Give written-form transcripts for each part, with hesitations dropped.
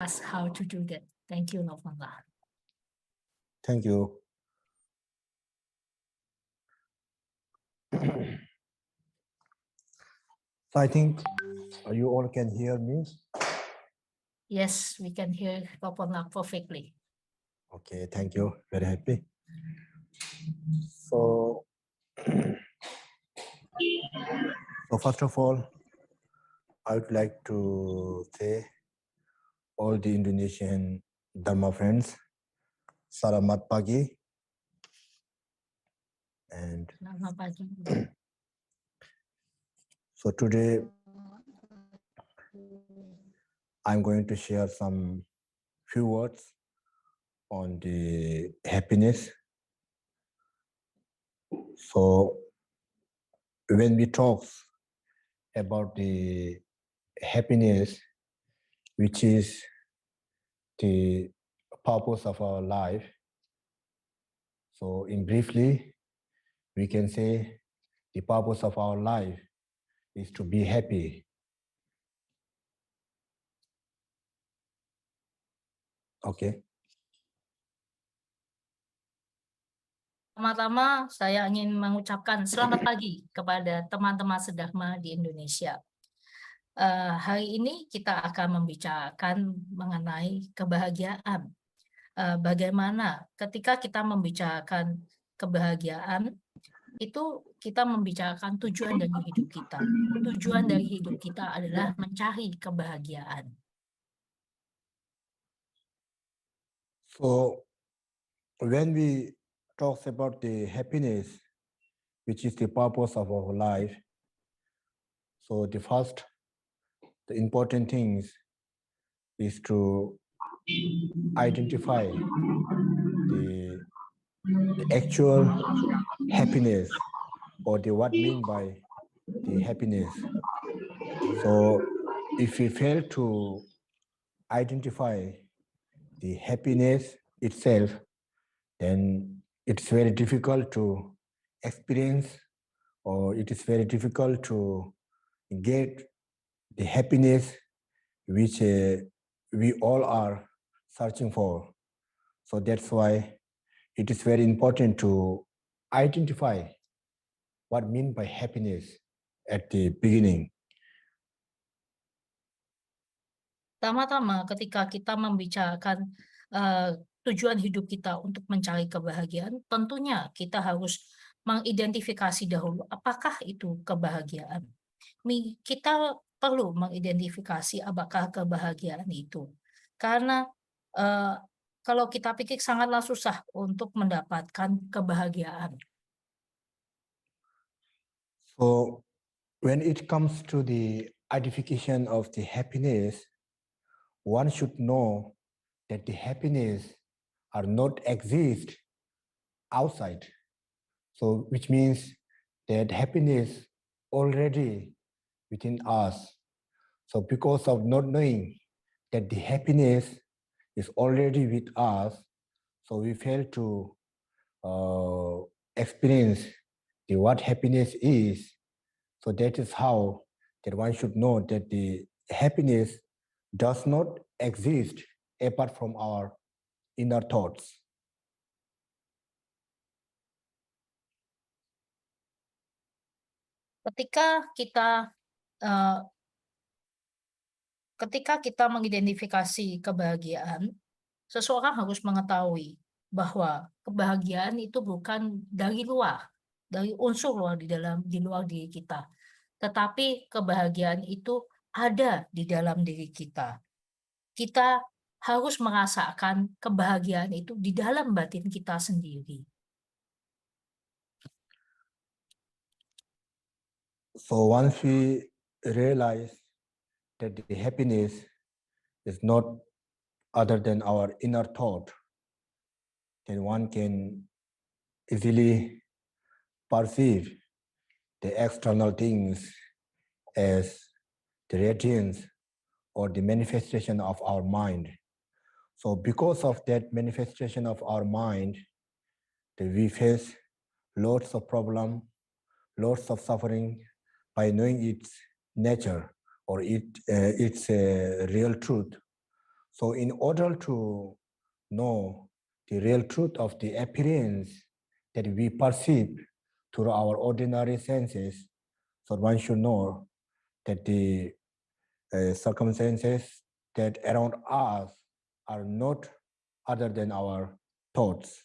us how to do that. Thank you, Lopon. Thank you. So I think you all can hear me. Yes, we can hear Lopon perfectly. Okay, thank you. Very happy. So first of all, I would like to say all the Indonesian Dharma friends, Selamat pagi. And Selamat pagi. So today I'm going to share some few words on the happiness. So when we talk about the happiness, which is the purpose of our life, so in briefly, we can say the purpose of our life is to be happy. Okay. Pertama-tama saya ingin mengucapkan selamat pagi kepada teman-teman sedharma di Indonesia. Hari ini kita akan membicarakan mengenai kebahagiaan. Bagaimana ketika kita membicarakan kebahagiaan, itu kita membicarakan tujuan dari hidup kita. Tujuan dari hidup kita adalah mencari kebahagiaan. So when we talk about the happiness, which is the purpose of our life, so the important things is to identify the actual happiness or the what mean by the happiness. So if we fail to identify the happiness itself, then it's very difficult to experience, or it is very difficult to get the happiness which we all are searching for. So that's why it is very important to identify what mean by happiness at the beginning. Pertama-tama ketika kita membicarakan tujuan hidup kita untuk mencari kebahagiaan, tentunya kita harus mengidentifikasi dahulu apakah itu kebahagiaan. Kita perlu mengidentifikasi apakah kebahagiaan itu. Karena kalau kita pikir sangatlah susah untuk mendapatkan kebahagiaan. So when it comes to the identification of the happiness, one should know that the happiness are not exist outside. So which means that happiness already within us. So because of not knowing that the happiness is already with us, so we fail to experience the what happiness is. So that is how that one should know that the happiness does not exist apart from our inner thoughts. Ketika kita mengidentifikasi kebahagiaan, seseorang harus mengetahui bahwa kebahagiaan itu bukan dari luar, dari unsur luar di luar diri kita, tetapi kebahagiaan itu ada di dalam diri kita. Kita harus merasakan kebahagiaan itu di dalam batin kita sendiri. So once we realize that the happiness is not other than our inner thought, then one can easily perceive the external things as the radiance or the manifestation of our mind. So because of that manifestation of our mind, we face lots of problems, lots of suffering by knowing its nature or its real truth. So in order to know the real truth of the appearance that we perceive through our ordinary senses, so one should know that the circumstances that around us are not other than our thoughts.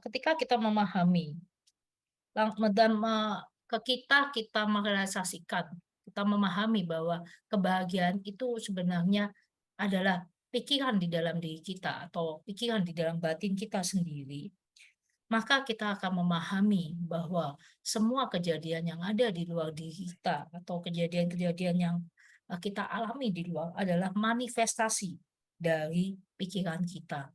Ketika kita memahami dan kita merealisasikan, kita memahami bahwa kebahagiaan itu sebenarnya adalah pikiran di dalam diri kita atau pikiran di dalam batin kita sendiri, maka kita akan memahami bahwa semua kejadian yang ada di luar diri kita atau kejadian-kejadian yang kita alami di luar adalah manifestasi dari pikiran kita.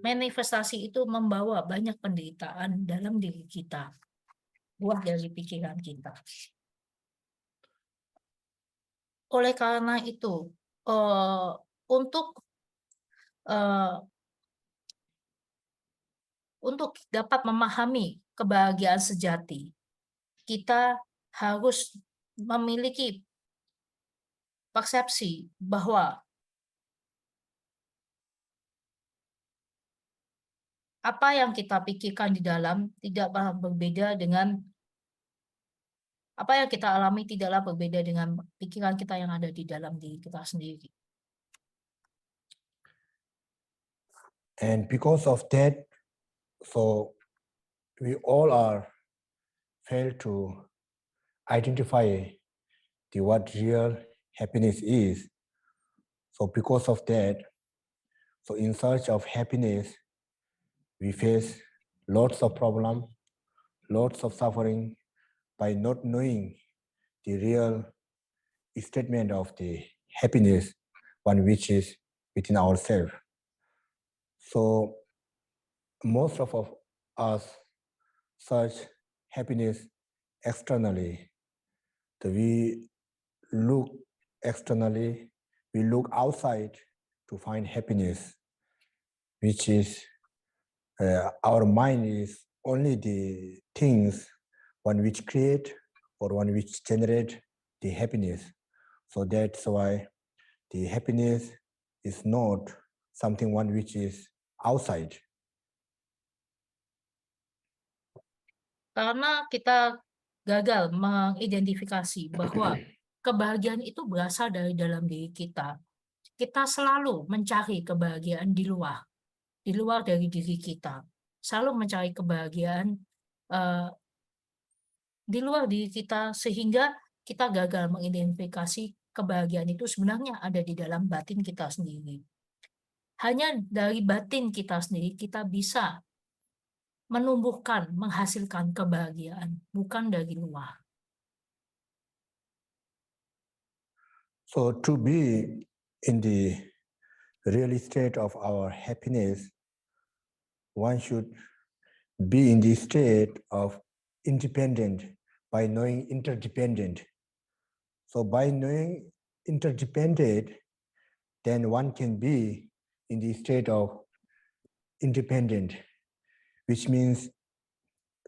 Manifestasi itu membawa banyak penderitaan dalam diri kita, buah dari pikiran kita. Oleh karena itu, untuk dapat memahami kebahagiaan sejati, kita harus memiliki persepsi bahwa apa yang kita pikirkan di dalam tidak berbeda dengan apa yang kita alami, tidaklah berbeda dengan pikiran kita yang ada di dalam diri kita sendiri. And because of that, so we all are failed to identify what real happiness is. So because of that, so in search of happiness, we face lots of problems, lots of suffering by not knowing the real statement of the happiness, one which is within ourselves. So most of us search happiness externally. So we look externally, we look outside to find happiness, which is our mind is only the things one which create or one which generate the happiness. So that's why the happiness is not something one which is outside. Karena kita gagal mengidentifikasi bahwa kebahagiaan itu berasal dari dalam diri kita. Kita selalu mencari kebahagiaan di luar dari diri kita. Selalu mencari kebahagiaan di luar diri kita sehingga kita gagal mengidentifikasi kebahagiaan itu sebenarnya ada di dalam batin kita sendiri. Hanya dari batin kita sendiri kita bisa menumbuhkan, menghasilkan kebahagiaan, bukan dari luar. So to be in the real state of our happiness, one should be in the state of independent by knowing interdependent. So by knowing interdependent, then one can be in the state of independent, which means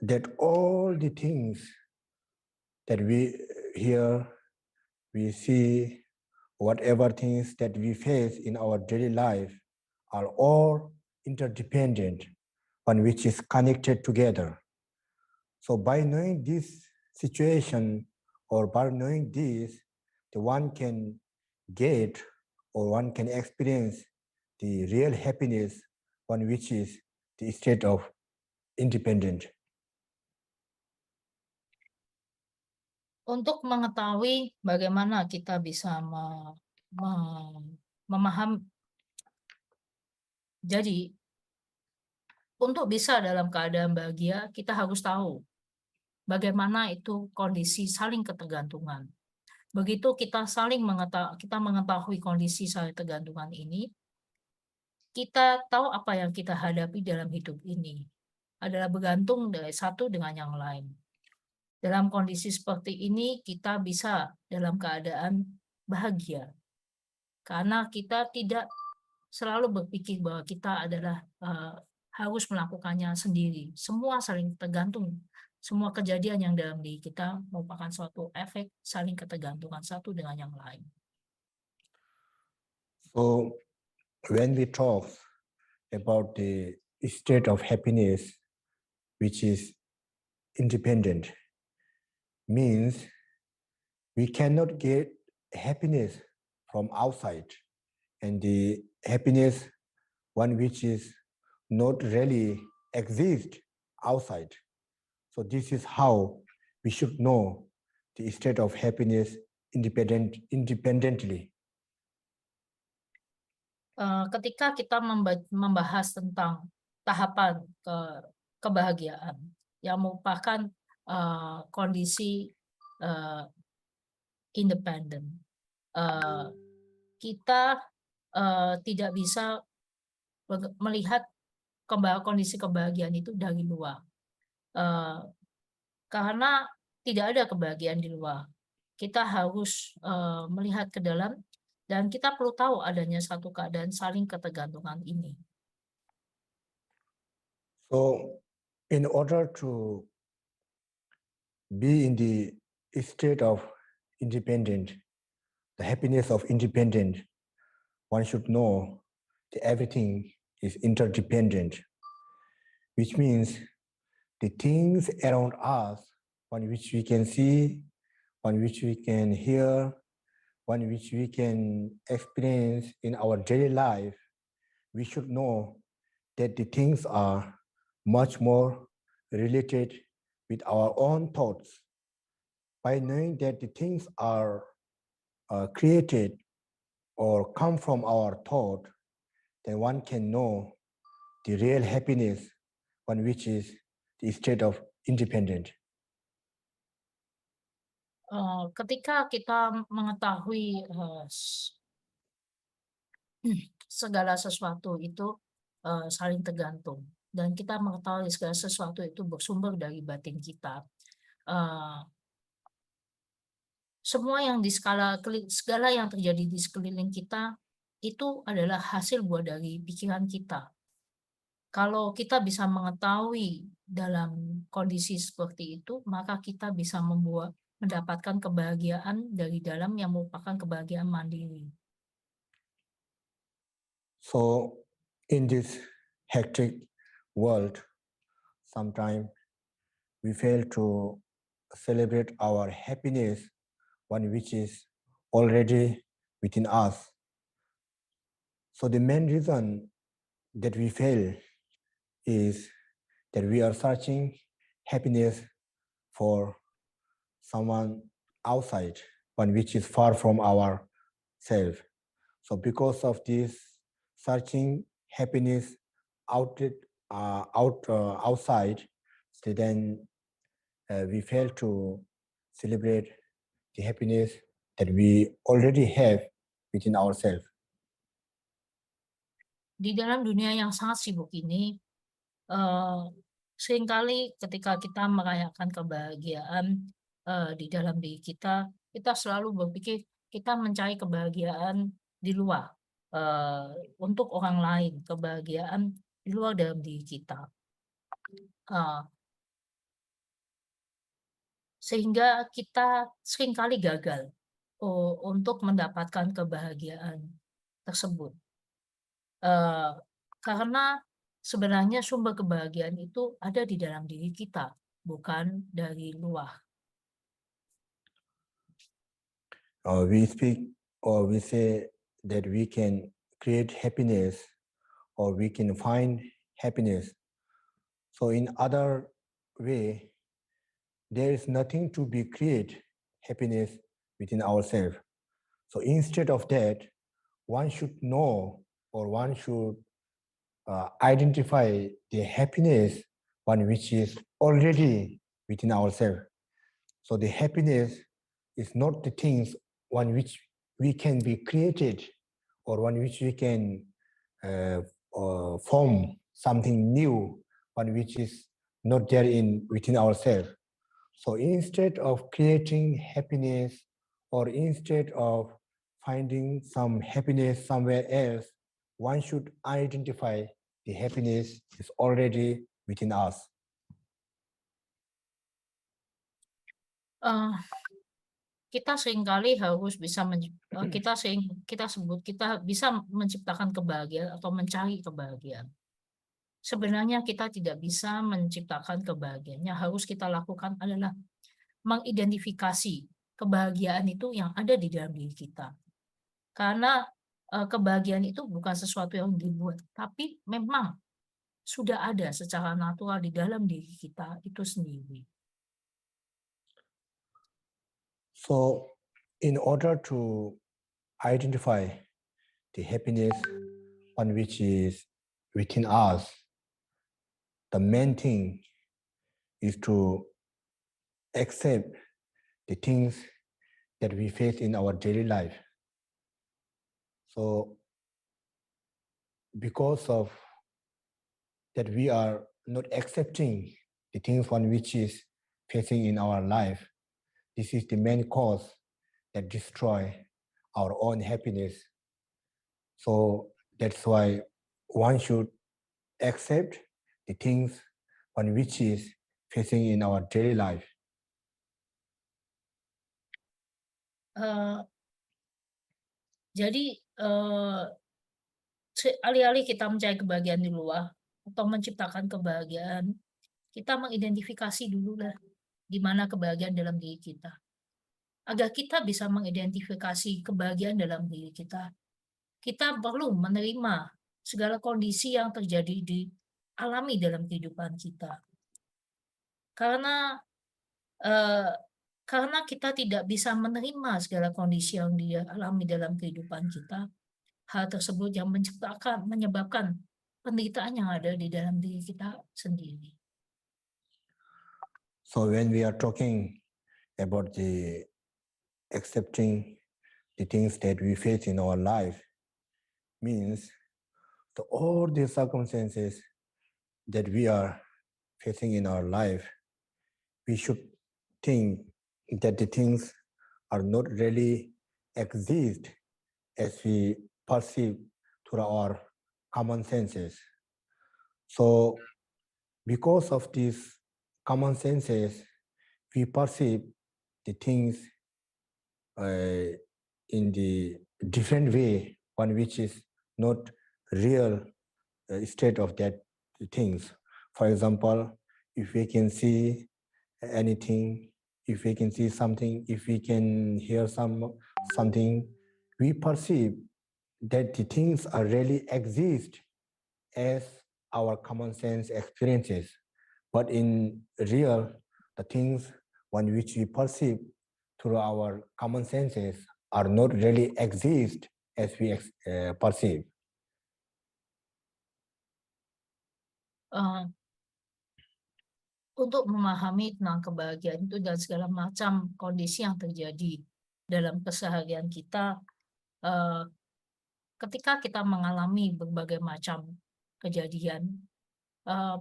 that all the things that we hear, we see, whatever things that we face in our daily life are all interdependent, one which is connected together. So by knowing this situation or by knowing this, the one can get or one can experience the real happiness, one which is the state of independent. Untuk mengetahui bagaimana kita bisa memahami, jadi untuk bisa dalam keadaan bahagia, kita harus tahu bagaimana itu kondisi saling ketergantungan. Begitu kita mengetahui kondisi saling ketergantungan ini, kita tahu apa yang kita hadapi dalam hidup ini adalah bergantung dari satu dengan yang lain. Dalam kondisi seperti ini, kita bisa dalam keadaan bahagia. karena kita tidak selalu berpikir bahwa kita adalah harus melakukannya sendiri. Semua saling tergantung. Semua kejadian yang dalam diri kita merupakan suatu efek saling ketergantungan satu dengan yang lain. So when we talk about the state of happiness, which is independent, means we cannot get happiness from outside, and the happiness, one which is not really exist outside. So this is how we should know the state of happiness independently. Ketika kita membahas tentang tahapan kebahagiaan yang merupakan kondisi independen, kita tidak bisa melihat kondisi kebahagiaan itu dari luar, karena tidak ada kebahagiaan di luar. Kita harus melihat ke dalam, dan kita perlu tahu adanya satu keadaan saling ketergantungan ini. So in order to be in the state of independent, the happiness of independent, one should know that everything is interdependent, which means the things around us, one which we can see, one which we can hear, one which we can experience in our daily life, we should know that the things are much more related with our own thoughts. By knowing that the things are created or come from our thought, then one can know the real happiness, one which is the state of independent. Ketika kita mengetahui segala sesuatu itu saling tergantung, dan kita mengetahui segala sesuatu itu bersumber dari batin kita, semua yang segala yang terjadi di sekeliling kita itu adalah hasil buah dari pikiran kita. Kalau kita bisa mengetahui dalam kondisi seperti itu, maka kita bisa mendapatkan kebahagiaan dari dalam yang merupakan kebahagiaan mandiri. So in this hectic world, sometimes we fail to celebrate our happiness, one which is already within us. So the main reason that we fail is that we are searching happiness for someone outside, one which is far from ourselves. So because of this searching happiness outside, so then we fail to celebrate the happiness that we already have within ourselves. Di dalam dunia yang sangat sibuk ini, seringkali ketika kita merayakan kebahagiaan di dalam diri kita, kita selalu berpikir kita mencari kebahagiaan di luar, untuk orang lain, kebahagiaan di luar dalam diri kita. Sehingga kita seringkali gagal untuk mendapatkan kebahagiaan tersebut. Karena sebenarnya sumber kebahagiaan itu ada di dalam diri kita, bukan dari luar. We speak or we say that we can create happiness or we can find happiness. So in other way, there is nothing to be create happiness within ourselves. So instead of that, one should know or one should identify the happiness, one which is already within ourselves. So the happiness is not the things one which we can be created or one which we can form something new, one which is not there within ourselves. So instead of creating happiness or instead of finding some happiness somewhere else, one should identify the happiness is already within us. Kita seringkali harus bisa kita bisa menciptakan kebahagiaan atau mencari kebahagiaan. Sebenarnya kita tidak bisa menciptakan kebahagiaan. Yang harus kita lakukan adalah mengidentifikasi kebahagiaan itu yang ada di dalam diri kita. Karena kebahagiaan itu bukan sesuatu yang dibuat, tapi memang sudah ada secara natural di dalam diri kita itu sendiri. So, in order to identify the happiness one which is within us, the main thing is to accept the things that we face in our daily life. So, because of that we are not accepting the things one which is facing in our life, this is the main cause that destroy our own happiness. So that's why one should accept the things one which is facing in our daily life. Jadi alih-alih kita mencari kebahagiaan di luar atau menciptakan kebahagiaan, kita mengidentifikasi dulu lah di mana kebahagiaan dalam diri kita. Agar kita bisa mengidentifikasi kebahagiaan dalam diri kita, kita perlu menerima segala kondisi yang terjadi alami dalam kehidupan kita. Karena kita tidak bisa menerima segala kondisi yang dialami dalam kehidupan kita, hal tersebut yang menyebabkan penderitaan yang ada di dalam diri kita sendiri. So when we are talking about the accepting the things that we face in our life, means all the circumstances that we are facing in our life, we should think that the things are not really exist as we perceive through our common senses. So because of these common senses, we perceive the things in the different way, one which is not real state of that things. For example, if we can see anything, if we can see something, if we can hear something, we perceive that the things are really exist as our common sense experiences. But in real, the things one which we perceive through our common senses are not really exist as we perceive. Untuk memahami tentang kebahagiaan itu dan segala macam kondisi yang terjadi dalam keseharian kita, ketika kita mengalami berbagai macam kejadian,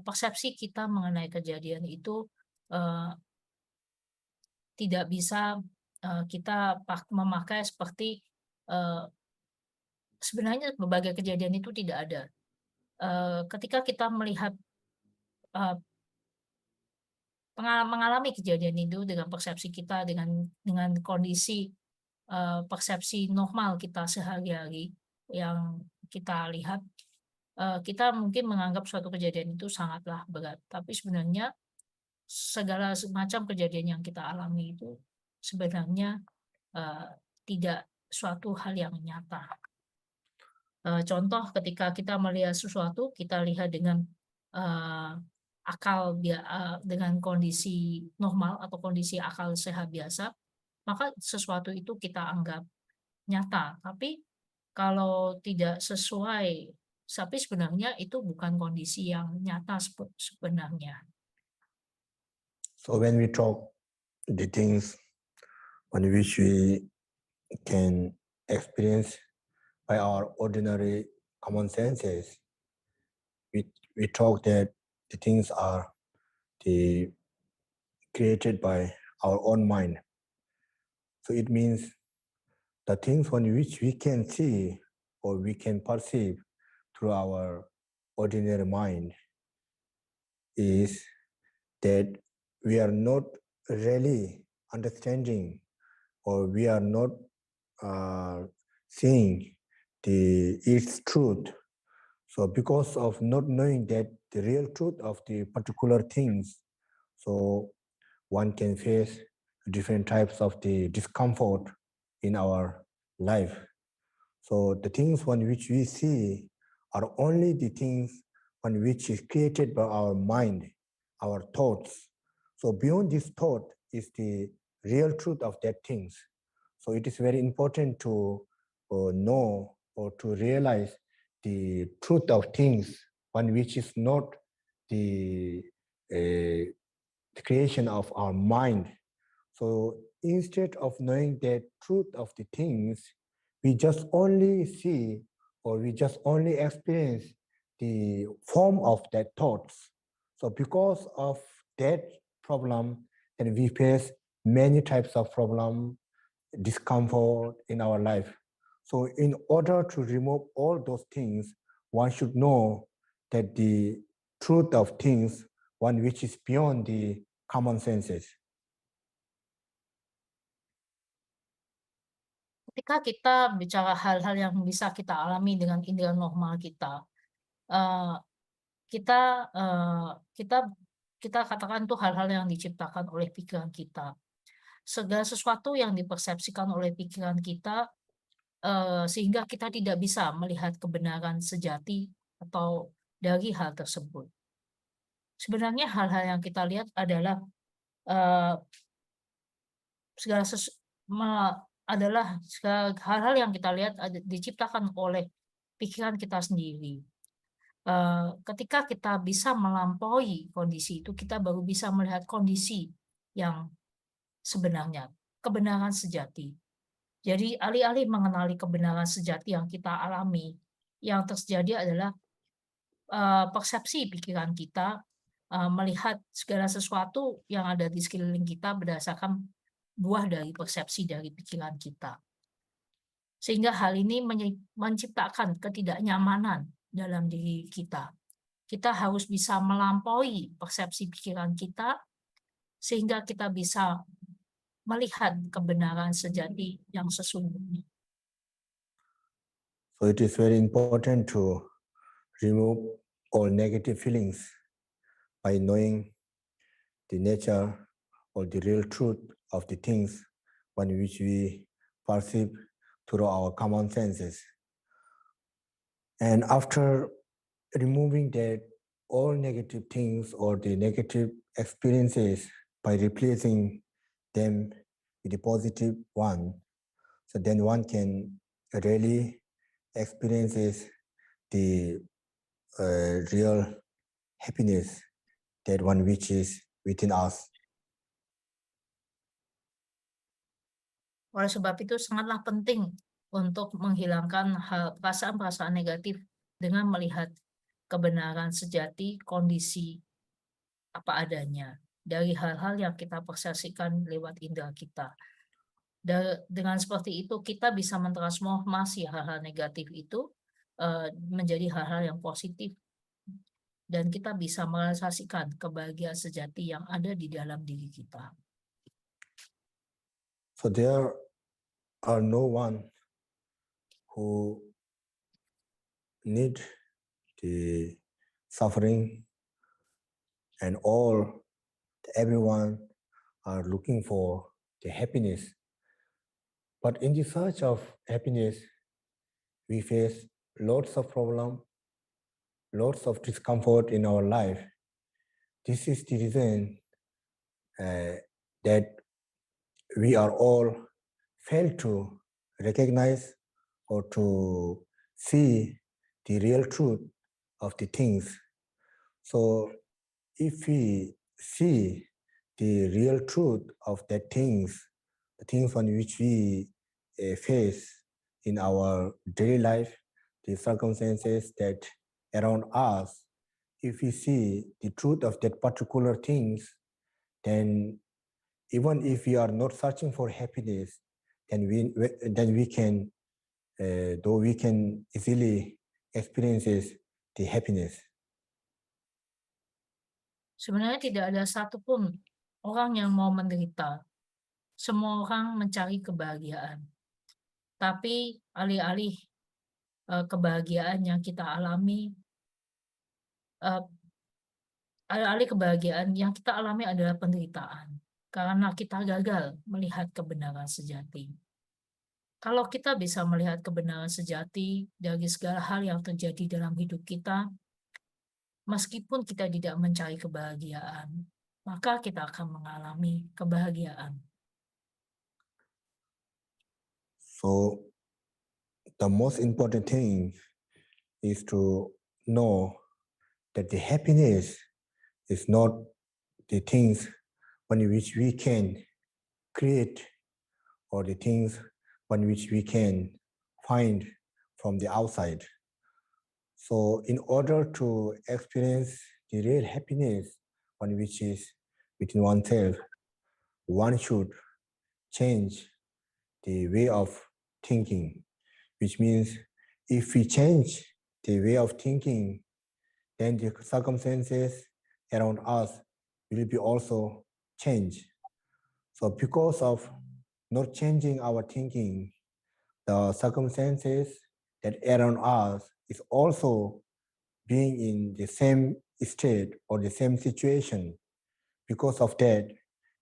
persepsi kita mengenai kejadian itu tidak bisa kita memakai seperti sebenarnya berbagai kejadian itu tidak ada. Ketika kita melihat mengalami kejadian itu dengan persepsi kita, dengan kondisi persepsi normal kita sehari-hari yang kita lihat, kita mungkin menganggap suatu kejadian itu sangatlah berat. Tapi sebenarnya segala macam kejadian yang kita alami itu sebenarnya tidak suatu hal yang nyata. Contoh ketika kita melihat sesuatu, kita lihat dengan akal dengan kondisi normal atau kondisi akal sehat biasa, maka sesuatu itu kita anggap nyata. Tapi kalau tidak sesuai, tapi sebenarnya itu bukan kondisi yang nyata sebenarnya. So when we talk the things on which we can experience by our ordinary common senses, we talk that the things are created by our own mind. So it means the things on which we can see or we can perceive through our ordinary mind is that we are not really understanding or we are not seeing its truth. So because of not knowing that the real truth of the particular things, so one can face different types of the discomfort in our life. So the things on which we see are only the things on which is created by our mind, our thoughts. So beyond this thought is the real truth of that things. So it is very important to know or to realize the truth of things, one which is not the creation of our mind. So instead of knowing the truth of the things, we just only see or we just only experience the form of that thoughts. So because of that problem, then we face many types of problem, discomfort in our life. So in order to remove all those things, one should know that the truth of things, one which is beyond the common senses. Ketika kita bicara hal-hal yang bisa kita alami dengan indera normal kita, eh, kita eh, kita kita katakan itu hal-hal yang diciptakan oleh pikiran kita. Segala sesuatu yang dipersepsikan oleh pikiran kita, sehingga kita tidak bisa melihat kebenaran sejati atau dari hal tersebut. Sebenarnya hal-hal yang kita lihat adalah hal-hal yang kita lihat diciptakan oleh pikiran kita sendiri. Ketika kita bisa melampaui kondisi itu, kita baru bisa melihat kondisi yang sebenarnya, kebenaran sejati. Jadi alih-alih mengenali kebenaran sejati yang kita alami, yang terjadi adalah persepsi pikiran kita melihat segala sesuatu yang ada di sekeliling kita berdasarkan buah dari persepsi dari pikiran kita. Sehingga hal ini menciptakan ketidaknyamanan dalam diri kita. Kita harus bisa melampaui persepsi pikiran kita, sehingga kita bisa melihat kebenaran sejati yang sesungguhnya. So it is very important to remove all negative feelings by knowing the nature or the real truth of the things on which we perceive through our common senses. And after removing that all negative things or the negative experiences by replacing them with the positive one, so then one can really experiences the real happiness, that one which is within us. Oleh sebab itu sangatlah penting untuk menghilangkan perasaan-perasaan negatif dengan melihat kebenaran sejati kondisi apa adanya dari hal-hal yang kita persepsikan lewat indera kita. Dengan seperti itu kita bisa mentransformasi hal-hal negatif itu menjadi hal-hal yang positif, dan kita bisa merealisasikan kebahagiaan sejati yang ada di dalam diri kita. So there are no one who need the suffering, and everyone are looking for the happiness. But in the search of happiness, we face lots of problems, lots of discomfort in our life. This is the reason that we are all fail to recognize or to see the real truth of the things. So if we see the real truth of the things on which we face in our daily life, the circumstances that around us, if we see the truth of that particular things, then even if we are not searching for happiness, then we can, though we can easily experiences the happiness. Sebenarnya tidak ada satupun orang yang mau menderita. Semua orang mencari kebahagiaan. Tapi alih-alih kebahagiaan yang kita alami, alih-alih kebahagiaan yang kita alami adalah penderitaan. Karena kita gagal melihat kebenaran sejati. Kalau kita bisa melihat kebenaran sejati dari segala hal yang terjadi dalam hidup kita, meskipun kita tidak mencari kebahagiaan, maka kita akan mengalami kebahagiaan. So the most important thing is to know that the happiness is not the things on which we can create or the things on which we can find from the outside. So in order to experience the real happiness on which is within oneself, one should change the way of thinking, which means if we change the way of thinking, then the circumstances around us will be also changed. So because of not changing our thinking, the circumstances that around us is also being in the same state or the same situation. Because of that,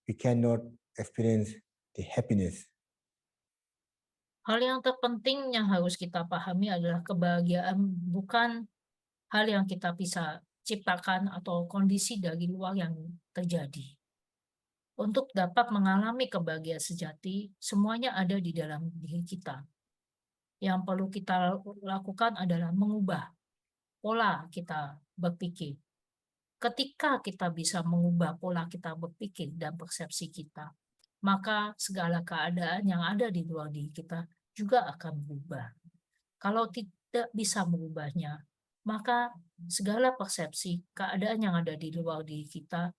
we cannot experience the happiness. Hal yang terpenting yang harus kita pahami adalah kebahagiaan bukan hal yang kita bisa ciptakan atau kondisi dari luar yang terjadi. Untuk dapat mengalami kebahagiaan sejati, semuanya ada di dalam diri kita. Yang perlu kita lakukan adalah mengubah pola kita berpikir. Ketika kita bisa mengubah pola kita berpikir dan persepsi kita, maka segala keadaan yang ada di luar diri kita juga akan berubah. Kalau tidak bisa mengubahnya, maka segala persepsi keadaan yang ada di luar diri kita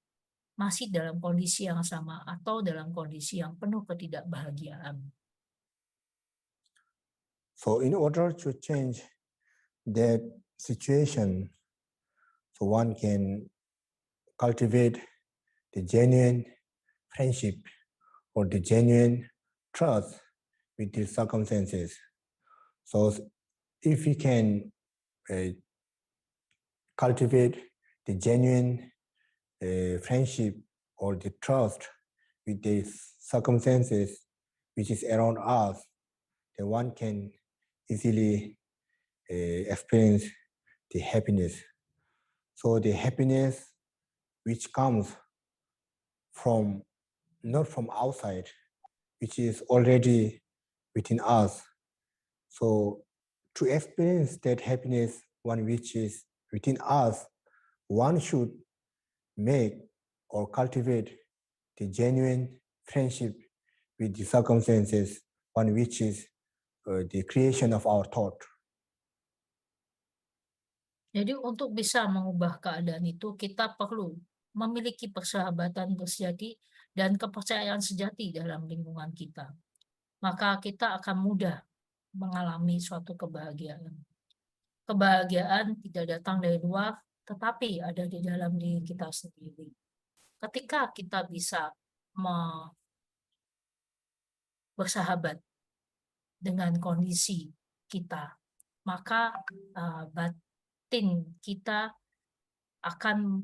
masih dalam kondisi yang sama atau dalam kondisi yang penuh ketidakbahagiaan. So in order to change that situation, so one can cultivate the genuine friendship or the genuine trust with the circumstances. So if we can cultivate the genuine friendship or the trust with the circumstances which is around us, then one can easily experience the happiness. So the happiness which comes from, not from outside, which is already within us. So to experience that happiness, one which is within us, one should make or cultivate the genuine friendship with the circumstances, one which is the creation of our thought. Jadi untuk bisa mengubah keadaan itu, kita perlu memiliki persahabatan sejati dan kepercayaan sejati dalam lingkungan kita. Maka kita akan mudah mengalami suatu kebahagiaan. Kebahagiaan tidak datang dari luar, tetapi ada di dalam diri kita sendiri. Ketika kita bisa bersahabat dengan kondisi kita, maka batin kita akan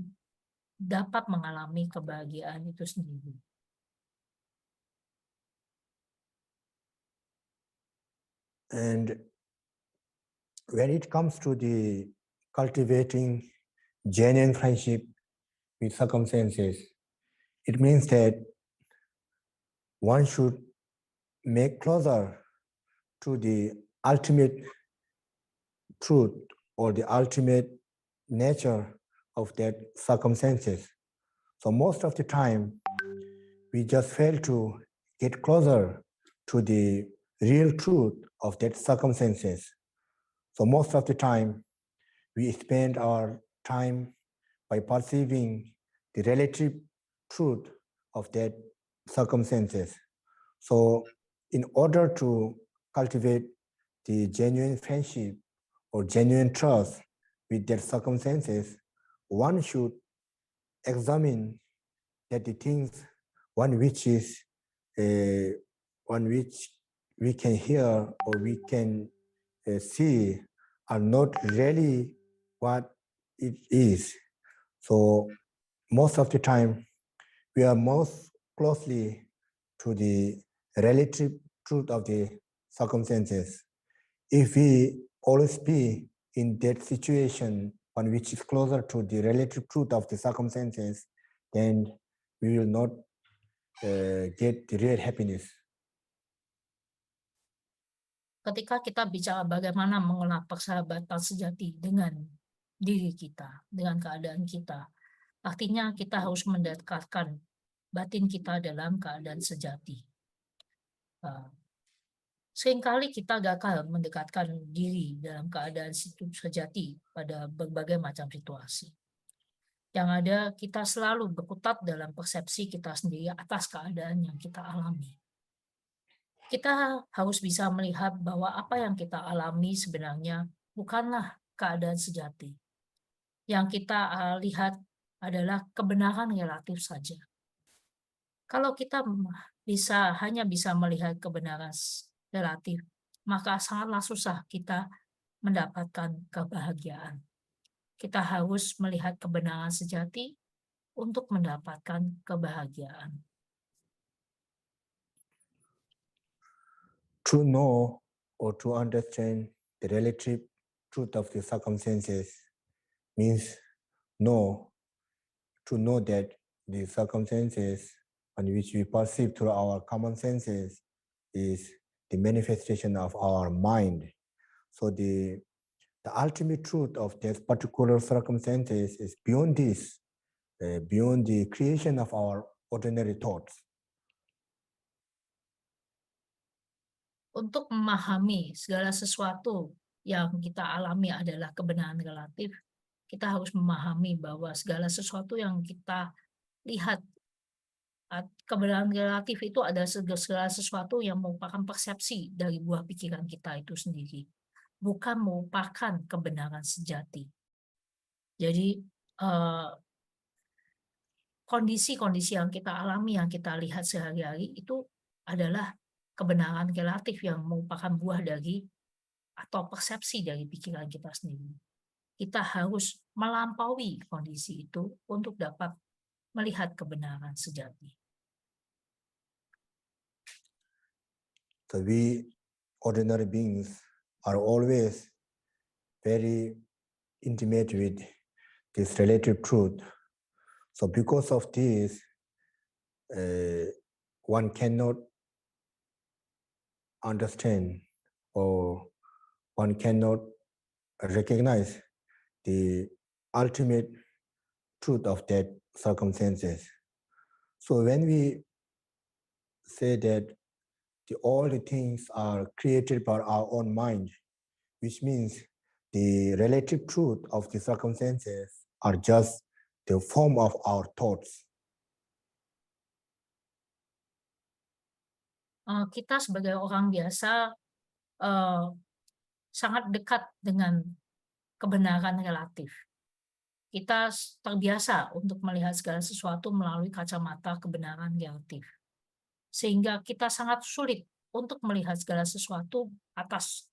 dapat mengalami kebahagiaan itu sendiri. And when it comes to the cultivating genuine friendship with circumstances, it means that one should make closer to the ultimate truth or the ultimate nature of that circumstances. So most of the time, we just fail to get closer to the real truth of that circumstances. So most of the time, we spend our time by perceiving the relative truth of that circumstances. So in order to cultivate the genuine friendship or genuine trust with their circumstances, one should examine that the things one which we can hear or we can see are not really what it is. So most of the time, we are most closely to the relative truth of the circumstances. If we always be in that situation on which is closer to the relative truth of the circumstances, then we will not get the real happiness. Ketika kita bicara bagaimana mengolah persahabatan sejati dengan diri kita, dengan keadaan kita, artinya kita harus mendekatkan batin kita dalam keadaan sejati. Seringkali kita gagal mendekatkan diri dalam keadaan sejati pada berbagai macam situasi. Yang ada, kita selalu berkutat dalam persepsi kita sendiri atas keadaan yang kita alami. Kita harus bisa melihat bahwa apa yang kita alami sebenarnya bukanlah keadaan sejati. Yang kita lihat adalah kebenaran relatif saja. Kalau kita hanya bisa melihat kebenaran relatif, maka sangatlah susah kita mendapatkan kebahagiaan. Kita harus melihat kebenaran sejati untuk mendapatkan kebahagiaan. To know or to understand the relative truth of the circumstances means to know that the circumstances on which we perceive through our common senses is the manifestation of our mind. So the ultimate truth of this particular circumstances is beyond this, beyond the creation of our ordinary thoughts. Untuk memahami segala sesuatu yang kita alami adalah kebenaran relatif, kita harus memahami bahwa segala sesuatu yang kita lihat, kebenaran relatif itu adalah segala sesuatu yang merupakan persepsi dari buah pikiran kita itu sendiri, bukan merupakan kebenaran sejati. Jadi kondisi-kondisi yang kita alami, yang kita lihat sehari-hari itu adalah kebenaran relatif yang merupakan buah dari atau persepsi dari pikiran kita sendiri. Kita harus melampaui kondisi itu untuk dapat melihat kebenaran sejati. So we ordinary beings are always very intimate with this relative truth. So because of this, one cannot understand or one cannot recognize the ultimate truth of that circumstances. So when we say that all the things are created by our own mind, which means the relative truth of the circumstances are just the form of our thoughts. Kita sebagai orang biasa sangat dekat dengan kebenaran relatif. Kita terbiasa untuk melihat segala sesuatu melalui kacamata kebenaran relatif. Sehingga kita sangat sulit untuk melihat segala sesuatu atas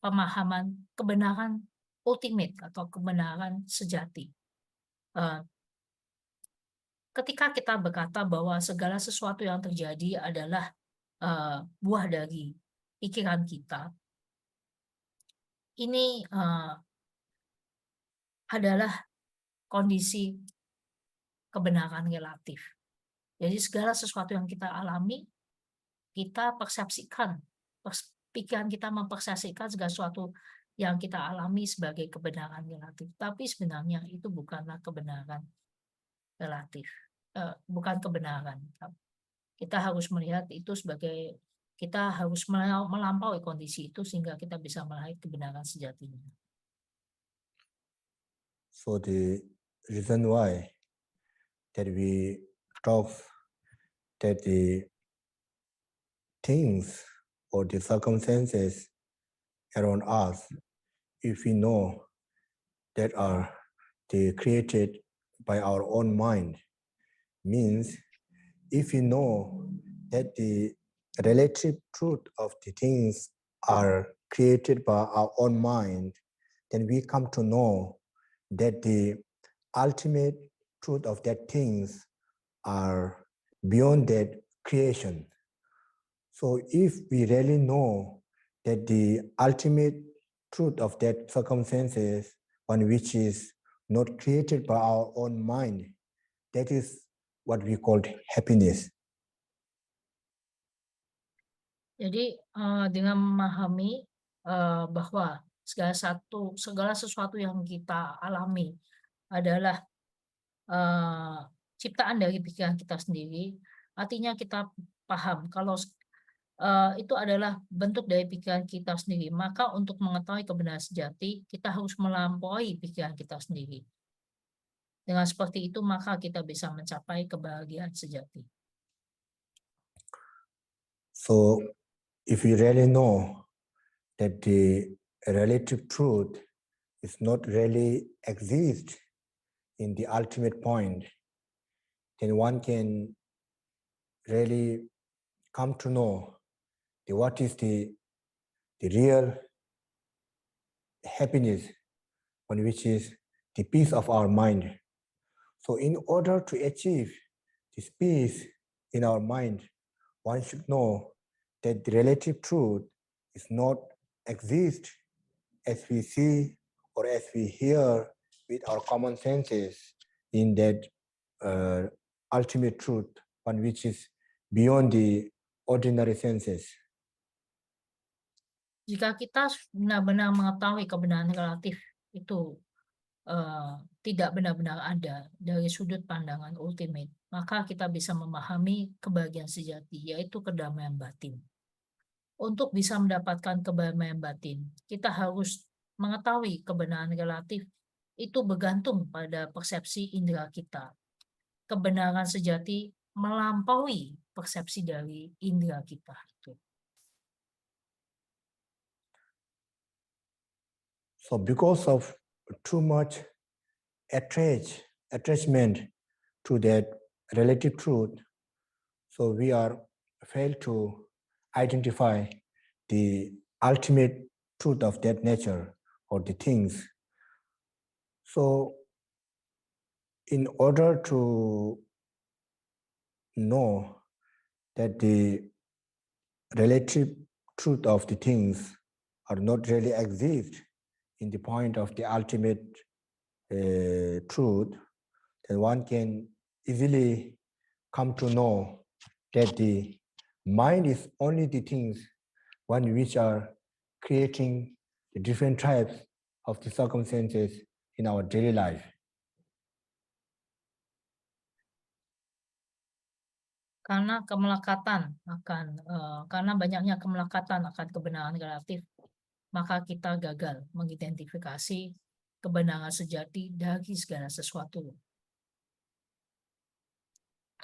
pemahaman kebenaran ultimate atau kebenaran sejati. Ketika kita berkata bahwa segala sesuatu yang terjadi adalah buah dari pikiran kita, ini adalah kondisi kebenaran relatif. Jadi segala sesuatu yang kita alami, kita persepsikan, pikiran kita mempersepsikan segala sesuatu yang kita alami sebagai kebenaran relatif. Tapi sebenarnya itu bukanlah kebenaran relatif, bukan kebenaran. Kita harus melihat itu sebagai, kita harus melampaui kondisi itu sehingga kita bisa melihat kebenaran sejatinya. So the reason why that we talk that the things or the circumstances around us, if we know that are they created by our own mind, means if we know that the relative truth of the things are created by our own mind, then we come to know that the ultimate truth of that things are beyond that creation. So if we really know that the ultimate truth of that circumstances, one which is not created by our own mind, that is what we call happiness. Jadi dengan memahami bahwa segala sesuatu yang kita alami adalah ciptaan dari pikiran kita sendiri, artinya kita paham kalau itu adalah bentuk dari pikiran kita sendiri. Maka untuk mengetahui kebenaran sejati, kita harus melampaui pikiran kita sendiri. Dengan seperti itu, maka kita bisa mencapai kebahagiaan sejati. So if we really know that the relative truth is not really exist in the ultimate point, then one can really come to know what is the real happiness, one which is the peace of our mind. So in order to achieve this peace in our mind, one should know that the relative truth is not exist as we see or as we hear with our common senses in that ultimate truth, one which is beyond the ordinary senses. Jika kita benar-benar mengetahui kebenaran relatif itu tidak benar-benar ada dari sudut pandangan ultimate, maka kita bisa memahami kebahagiaan sejati, yaitu kedamaian batin. Untuk bisa mendapatkan kedamaian batin, kita harus mengetahui kebenaran relatif itu bergantung pada persepsi indera kita. Kebenaran sejati melampaui persepsi dari indera kita. So because of too much attachment to that relative truth, so we are failed to identify the ultimate truth of that nature or the things. So in order to know that the relative truth of the things are not really exist in the point of the ultimate truth, then one can easily come to know that the mind is only the things one which are creating the different types of the circumstances in our daily life. Karena karena banyaknya kemelekatan akan kebenaran relatif, maka kita gagal mengidentifikasi kebenaran sejati dari segala sesuatu.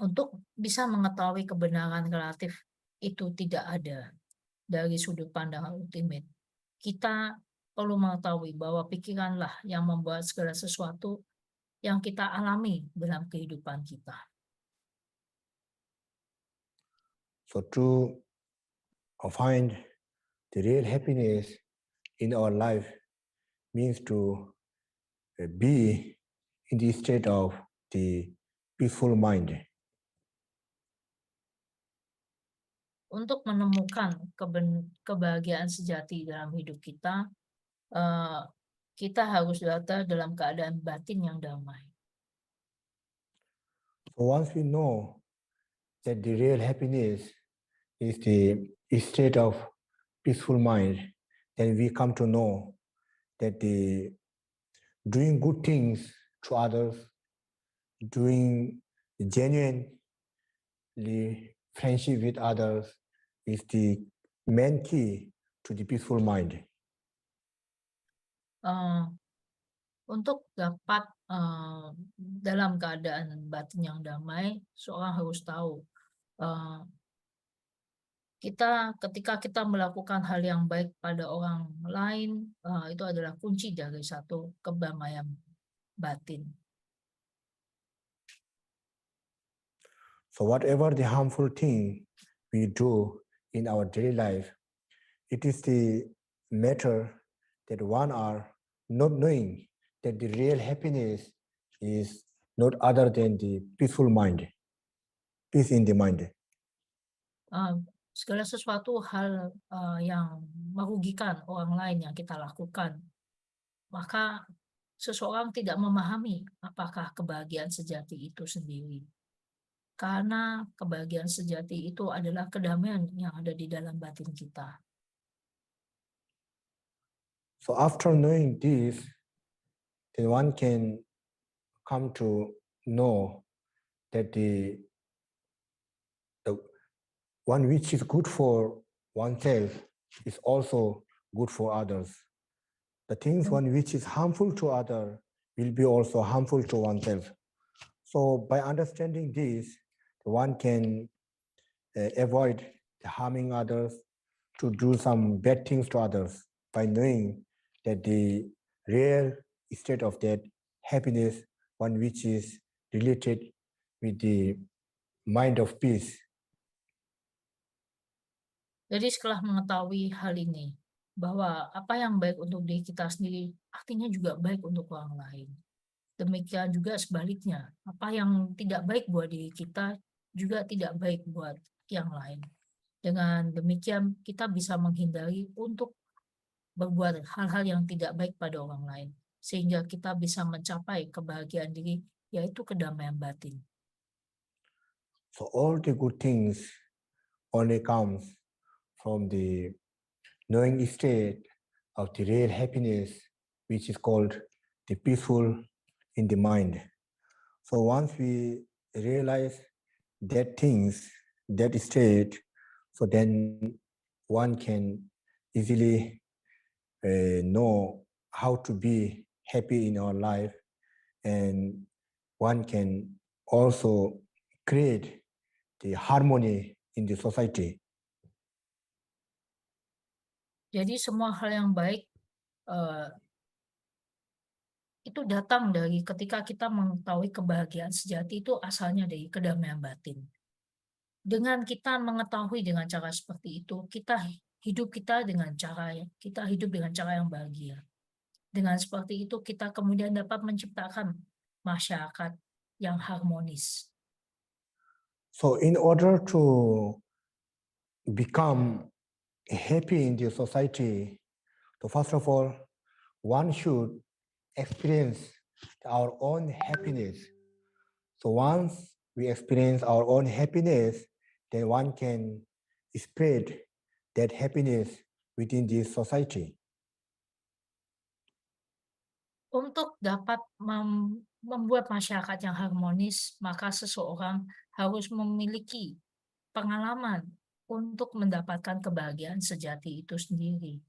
Untuk bisa mengetahui kebenaran relatif itu tidak ada dari sudut pandangan ultimate, kita perlu mengetahui bahwa pikiranlah yang membuat segala sesuatu yang kita alami dalam kehidupan kita. So to find the real happiness in our life means to be in the state of the peaceful mind. Untuk menemukan kebahagiaan sejati dalam hidup kita, kita harus berada dalam keadaan batin yang damai. So once we know that the real happiness is the state of peaceful mind, then we come to know that the doing good things to others, doing genuinely friendship with others is the main key to the peaceful mind. Untuk dapat dalam keadaan batin yang damai, seorang harus tahu Ketika kita melakukan hal yang baik pada orang lain, itu adalah kunci dari satu kedamaian batin. So whatever the harmful thing we do in our daily life, it is the matter that one are not knowing that the real happiness is not other than the peaceful mind, peace in the mind. Segala sesuatu hal yang merugikan orang lain yang kita lakukan, maka seseorang tidak memahami apakah kebahagiaan sejati itu sendiri. Karena kebahagiaan sejati itu adalah kedamaian yang ada di dalam batin kita. So after knowing this, then one can come to know that the one which is good for oneself is also good for others. The things one which is harmful to other will be also harmful to oneself. So by understanding this, one can avoid harming others, to do some bad things to others by knowing that the real state of that happiness, one which is related with the mind of peace. Jadi setelah mengetahui hal ini, bahwa apa yang baik untuk diri kita sendiri, artinya juga baik untuk orang lain. Demikian juga sebaliknya, apa yang tidak baik buat diri kita, juga tidak baik buat yang lain. Dengan demikian, kita bisa menghindari untuk berbuat hal-hal yang tidak baik pada orang lain, sehingga kita bisa mencapai kebahagiaan diri, yaitu kedamaian batin. So all the good things only comes from the knowing state of the real happiness, which is called the peaceful in the mind. So once we realize that things, that state, so then one can easily know how to be happy in our life, and one can also create the harmony in the society. Jadi semua hal yang baik itu datang dari ketika kita mengetahui kebahagiaan sejati itu asalnya dari kedamaian batin. Dengan kita mengetahui dengan cara seperti itu, kita hidup dengan cara yang bahagia. Dengan seperti itu kita kemudian dapat menciptakan masyarakat yang harmonis. So in order to become happy in the society, so first of all, one should experience our own happiness. So once we experience our own happiness, then one can spread that happiness within this society. Untuk dapat membuat masyarakat yang harmonis, maka seseorang harus memiliki pengalaman untuk mendapatkan kebahagiaan sejati itu sendiri.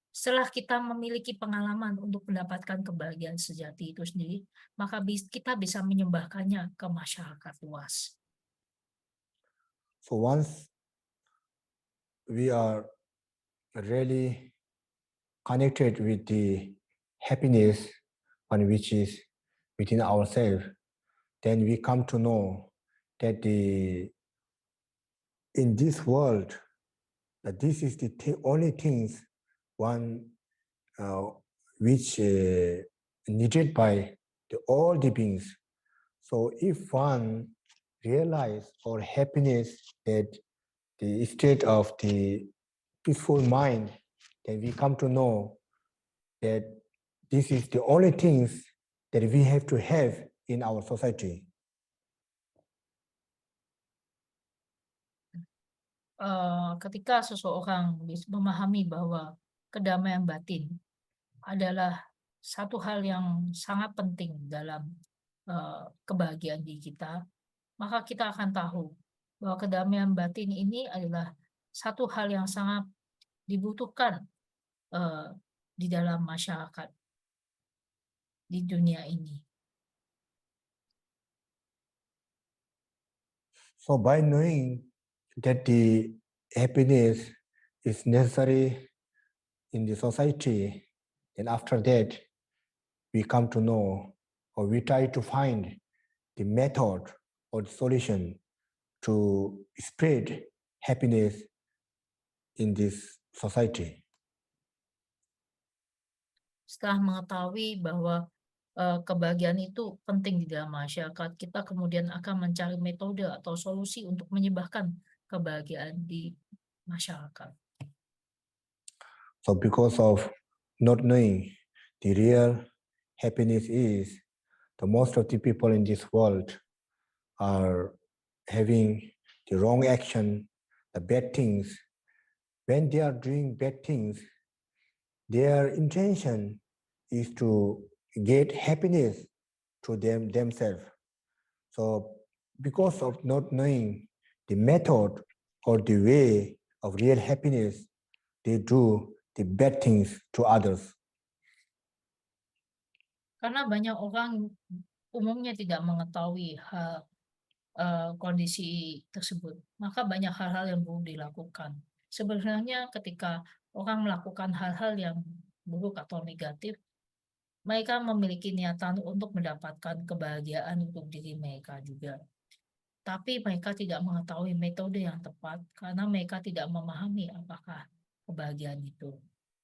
Setelah kita memiliki pengalaman untuk mendapatkan kebahagiaan sejati itu sendiri, maka kita bisa menyembahkannya ke masyarakat luas. So once we are really connected with the happiness one which is within ourselves, then we come to know that in this world, that this is the only things one which needed by all the beings. So if one realize or happiness that the state of the peaceful mind, then we come to know that this is the only things that we have to have in our society. Ketika seseorang memahami bahwa kedamaian batin adalah satu hal yang sangat penting dalam kebahagiaan diri kita, maka kita akan tahu bahwa kedamaian batin ini adalah satu hal yang sangat dibutuhkan di dalam masyarakat di dunia ini. So by knowing that the happiness is necessary in the society, then after that, we come to know, or we try to find the method or the solution to spread happiness in this society. Setelah mengetahui bahwa kebahagiaan itu penting di dalam masyarakat, kita kemudian akan mencari metode atau solusi untuk menyebarkan kebahagiaan di masyarakat. So because of not knowing the real happiness is, the most of the people in this world are having the wrong action, the bad things. When they are doing bad things, their intention is to get happiness to themselves. So because of not knowing the method or the way of real happiness, they do the bad things to others. Karena banyak orang umumnya tidak mengetahui kondisi tersebut, maka banyak hal-hal yang buruk dilakukan. Sebenarnya ketika orang melakukan hal-hal yang buruk atau negatif, mereka memiliki niatan untuk mendapatkan kebahagiaan untuk diri mereka juga. Tapi mereka tidak mengetahui metode yang tepat karena mereka tidak memahami apakah kebahagiaan itu.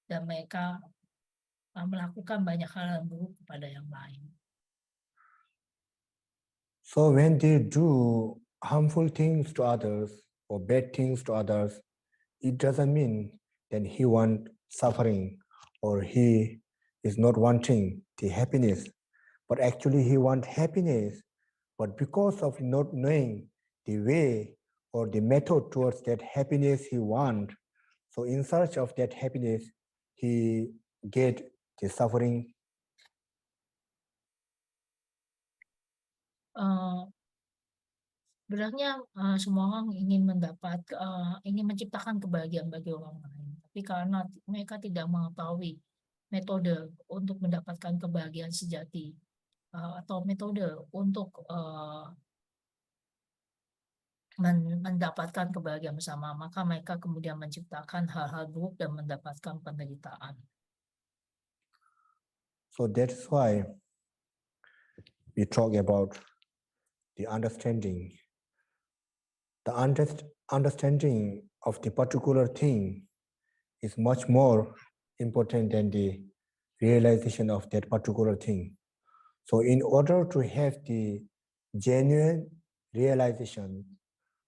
Dan mereka melakukan banyak hal yang buruk kepada yang lain. So when they do harmful things to others or bad things to others, it doesn't mean that he wants suffering or he is not wanting the happiness, but actually he wants happiness. But because of not knowing the way or the method towards that happiness he wants, so in search of that happiness, he get the suffering. Sebenarnya semua orang ingin ingin menciptakan kebahagiaan bagi orang lain. Tapi karena mereka tidak mengetahui metode untuk mendapatkan kebahagiaan sejati atau metode untuk mendapatkan kebahagiaan bersama, maka mereka kemudian menciptakan hal-hal buruk dan mendapatkan penderitaan. So that's why we talk about the understanding. The understanding of the particular thing is much more important than the realization of that particular thing. So in order to have the genuine realization,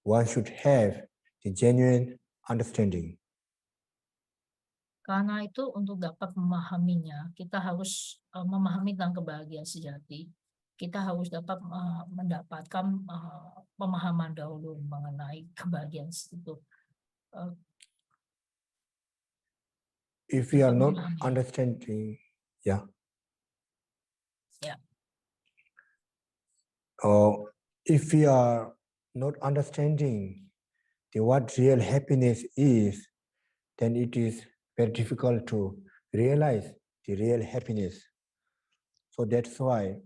one should have the genuine understanding. Karena itu untuk dapat memahaminya, kita harus memahami tentang kebahagiaan sejati. Kita harus dapat mendapatkan pemahaman dahulu mengenai kebahagiaan itu. If we are not understanding, or if we are not understanding what real happiness is, then it is very difficult to realize the real happiness. So that's why,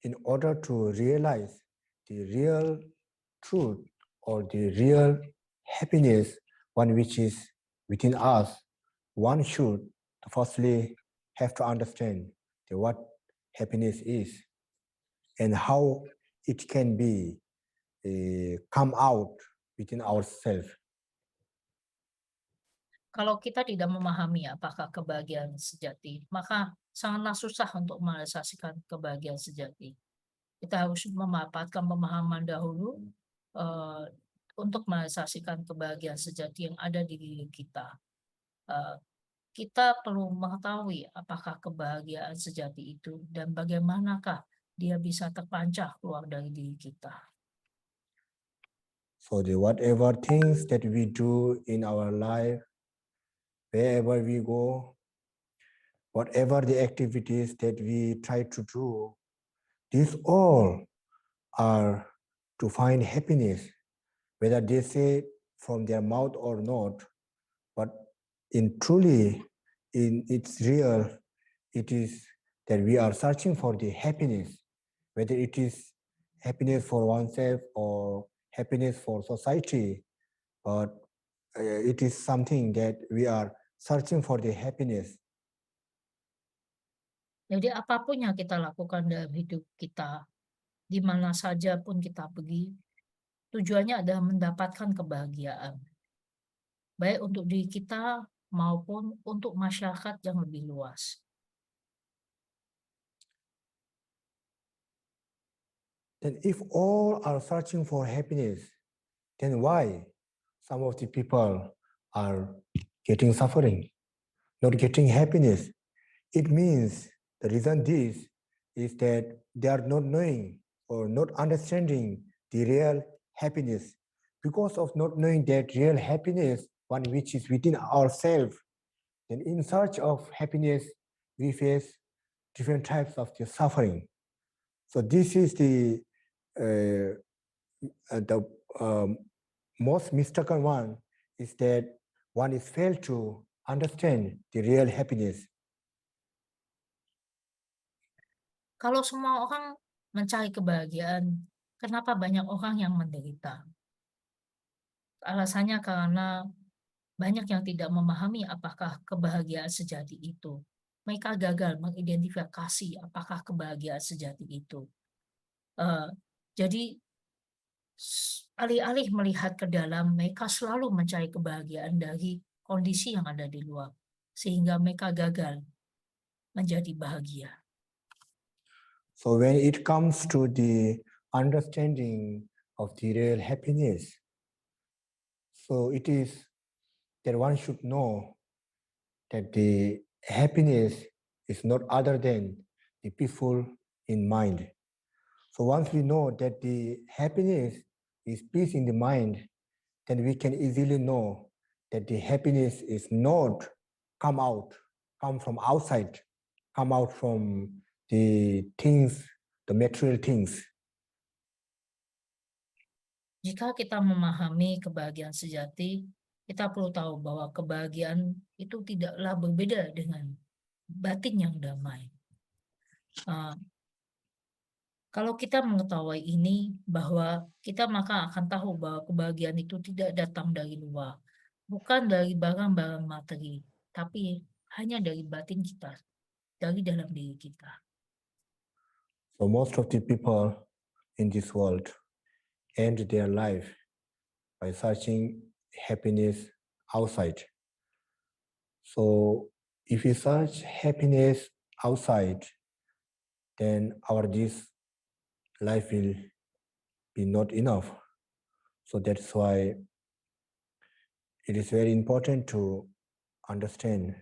in order to realize the real truth or the real happiness, one which is within us, one should firstly have to understand what happiness is and how it can be come out within ourselves. Kalau kita tidak memahami apakah kebahagiaan sejati, maka sangatlah susah untuk merealisasikan kebahagiaan sejati. Kita harus mendapatkan pemahaman dahulu untuk merealisasikan kebahagiaan sejati yang ada di diri kita. Kita perlu mengetahui apakah kebahagiaan sejati itu dan bagaimanakah dia bisa terpancar keluar dari diri kita. So the whatever things that we do in our life, wherever we go, whatever the activities that we try to do, these all are to find happiness, whether they say from their mouth or not, but it's real, it is that we are searching for the happiness, whether it is happiness for oneself or happiness for society, but it is something that we are searching for the happiness. Jadi apapun yang kita lakukan dalam hidup kita, di mana saja pun kita pergi, tujuannya adalah mendapatkan kebahagiaan. Baik untuk diri kita maupun untuk masyarakat yang lebih luas. Then if all are searching for happiness, then why some of the people are getting suffering, not getting happiness? It means the reason this is that they are not knowing or not understanding the real happiness. Because of not knowing that real happiness, one which is within ourselves, then in search of happiness, we face different types of the suffering. So this is the most mistaken one is that one is failed to understand the real happiness. Kalau semua orang mencari kebahagiaan, kenapa banyak orang yang menderita? Alasannya karena banyak yang tidak memahami apakah kebahagiaan sejati itu. Mereka gagal mengidentifikasi apakah kebahagiaan sejati itu. Jadi alih-alih melihat ke dalam, mereka selalu mencari kebahagiaan dari kondisi yang ada di luar, sehingga mereka gagal menjadi bahagia. So when it comes to the understanding of the real happiness, so it is that one should know that the happiness is not other than the peaceful in mind. So once we know that the happiness is peace in the mind, then we can easily know that the happiness is not come from outside, come out from the things, the material things. Jika kita memahami kebahagiaan sejati, kita perlu tahu bahwa kebahagiaan itu tidaklah berbeda dengan batin yang damai. Kalau kita mengetahui ini, bahwa kita maka akan tahu bahwa kebahagiaan itu tidak datang dari luar, bukan dari barang-barang materi, tapi hanya dari batin kita, dari dalam diri kita. So most of the people in this world end their life by searching happiness outside. So if we search happiness outside, then our this life will be not enough. So that's why it is very important to understand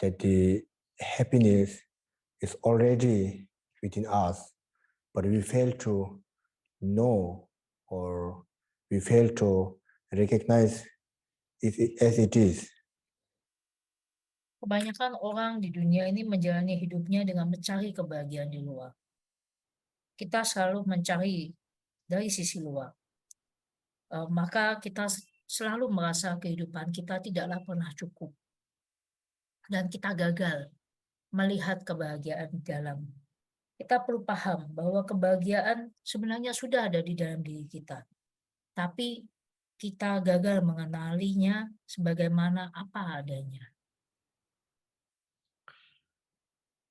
that the happiness is already within us, but we fail to know or we fail to recognize it as it is. Kebanyakan orang di dunia ini menjalani hidupnya dengan mencari kebahagiaan di luar. Kita selalu mencari dari sisi luar. Maka kita selalu merasa kehidupan kita tidaklah pernah cukup. Dan kita gagal melihat kebahagiaan di dalam. Kita perlu paham bahwa kebahagiaan sebenarnya sudah ada di dalam diri kita. Tapi kita gagal mengenalinya sebagaimana apa adanya.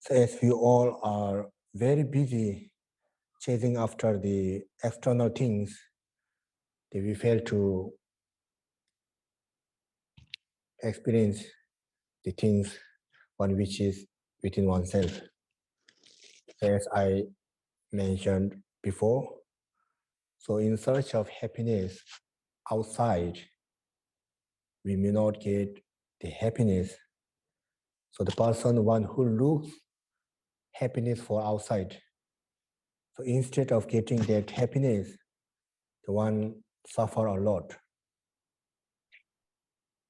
So as we all are very busy chasing after the external things, that we fail to experience the things one which is within oneself. As I mentioned before, so in search of happiness outside, we may not get the happiness. So the person one who looks happiness for outside, so instead of getting that happiness, the one suffer a lot.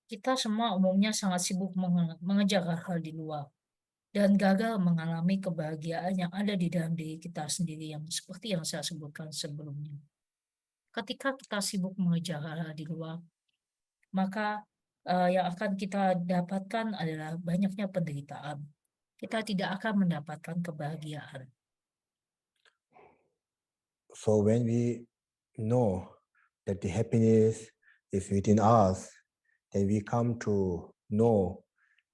Kita semua umumnya sangat sibuk mengejar hal di luar dan gagal mengalami kebahagiaan yang ada di dalam diri kita sendiri, yang seperti yang saya sebutkan sebelumnya. Ketika kita sibuk mengejar hal di luar, maka yang akan kita dapatkan adalah banyaknya penderitaan. Kita tidak akan mendapatkan kebahagiaan. So when we know that the happiness is within us, then we come to know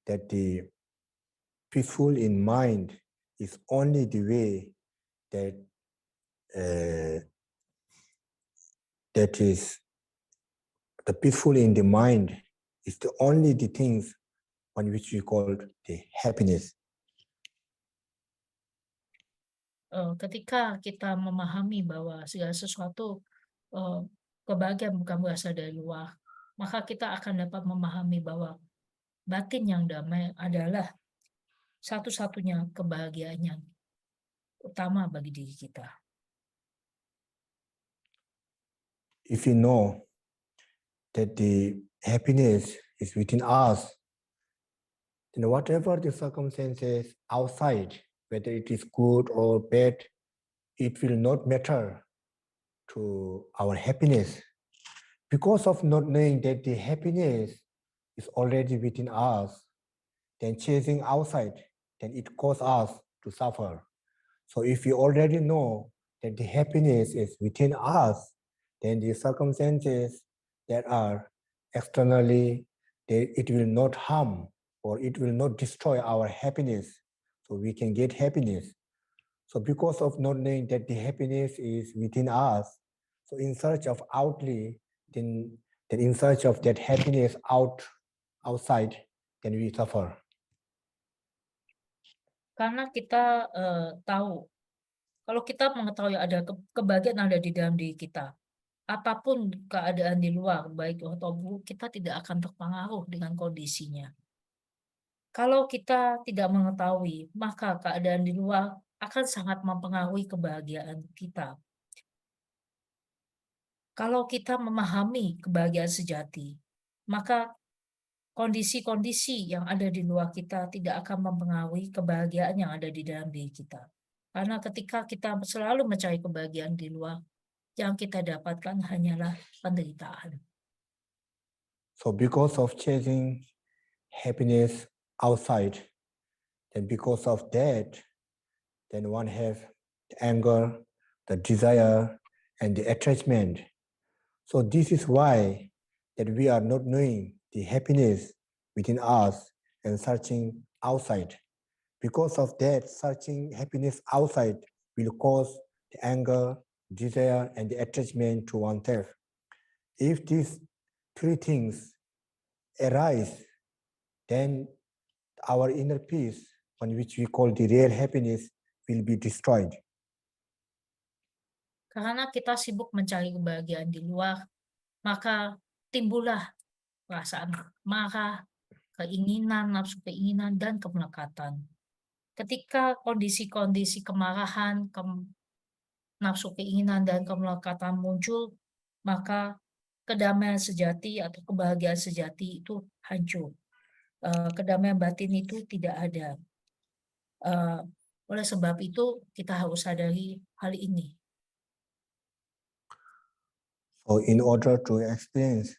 that the peaceful in mind is only the way that that is the peaceful in the mind is the only the things on which we call the happiness. Ketika kita memahami bahwa segala sesuatu kebahagiaan bukan berasal dari luar, maka kita akan dapat memahami bahwa batin yang damai adalah satu-satunya kebahagiaan yang utama bagi diri kita. If we know that the happiness is within us, then whatever the circumstances outside, whether it is good or bad, it will not matter to our happiness. Because of not knowing that the happiness is already within us, then chasing outside, then it causes us to suffer. So if we already know that the happiness is within us, then the circumstances that are externally, it will not harm or it will not destroy our happiness. So we can get happiness. So because of not knowing that the happiness is within us, so in search of outly, then in search of that happiness outside, then we suffer. Karena kita tahu, kalau kita mengetahui ada kebahagiaan ada di dalam diri kita, apapun keadaan di luar, baik atau buruk, kita tidak akan terpengaruh dengan kondisinya. Kalau kita tidak mengetahui, maka keadaan di luar akan sangat mempengaruhi kebahagiaan kita. Kalau kita memahami kebahagiaan sejati, maka kondisi-kondisi yang ada di luar kita tidak akan mempengaruhi kebahagiaan yang ada di dalam diri kita. Karena ketika kita selalu mencari kebahagiaan di luar, yang kita dapatkan hanyalah penderitaan. So because of chasing happiness outside, then because of that, then one have the anger, the desire, and the attachment. So this is why that we are not knowing the happiness within us and searching outside. Because of that, searching happiness outside will cause the anger, desire, and the attachment to oneself. If these three things arise, then our inner peace, on which we call the real happiness, will be destroyed. Karena kita sibuk mencari kebahagiaan di luar, maka timbullah perasaan marah, keinginan, nafsu keinginan, dan kemelekatan. Ketika kondisi-kondisi kemarahan, nafsu keinginan, dan kemelekatan muncul, maka kedamaian sejati atau kebahagiaan sejati itu hancur. Kedamaian batin itu tidak ada. Oleh sebab itu, kita harus sadari hal ini. So in order to experience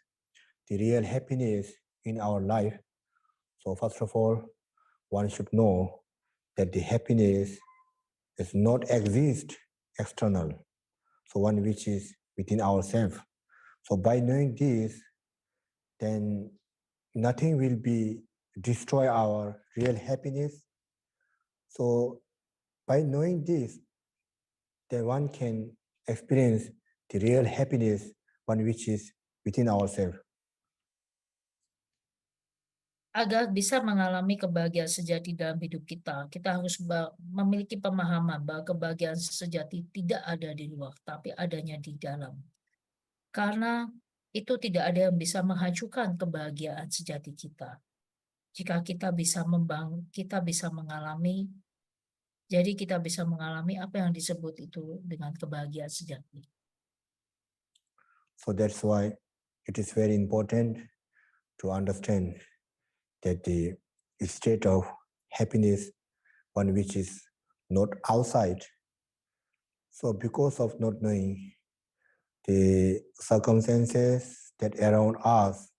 the real happiness in our life, so first of all, one should know that the happiness does not exist external, so one which is within ourselves. So by knowing this, then nothing will be destroy our real happiness. So by knowing this, then one can experience the real happiness, one which is within ourselves. Agar bisa mengalami kebahagiaan sejati dalam hidup kita, kita harus memiliki pemahaman bahwa kebahagiaan sejati tidak ada di luar, tapi adanya di dalam. Karena itu tidak ada yang bisa menghancurkan kebahagiaan sejati kita. Jika kita bisa mengalami, jadi kita bisa mengalami apa yang disebut itu dengan kebahagiaan sejati. So that's why it is very important to understand that the state of happiness, one which is not outside. So because of not knowing, the circumstances that around us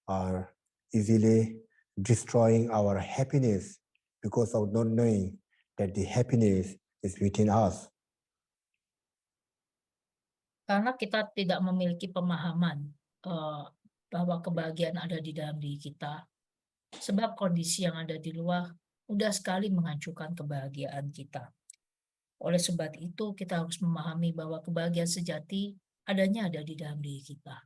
are easily destroying our happiness because of not knowing that the happiness is within us. Karena kita tidak memiliki pemahaman bahwa kebahagiaan ada di dalam diri kita, sebab kondisi yang ada di luar mudah sekali menghancurkan kebahagiaan kita. Oleh sebab itu, kita harus memahami bahwa kebahagiaan sejati adanya ada di dalam diri kita.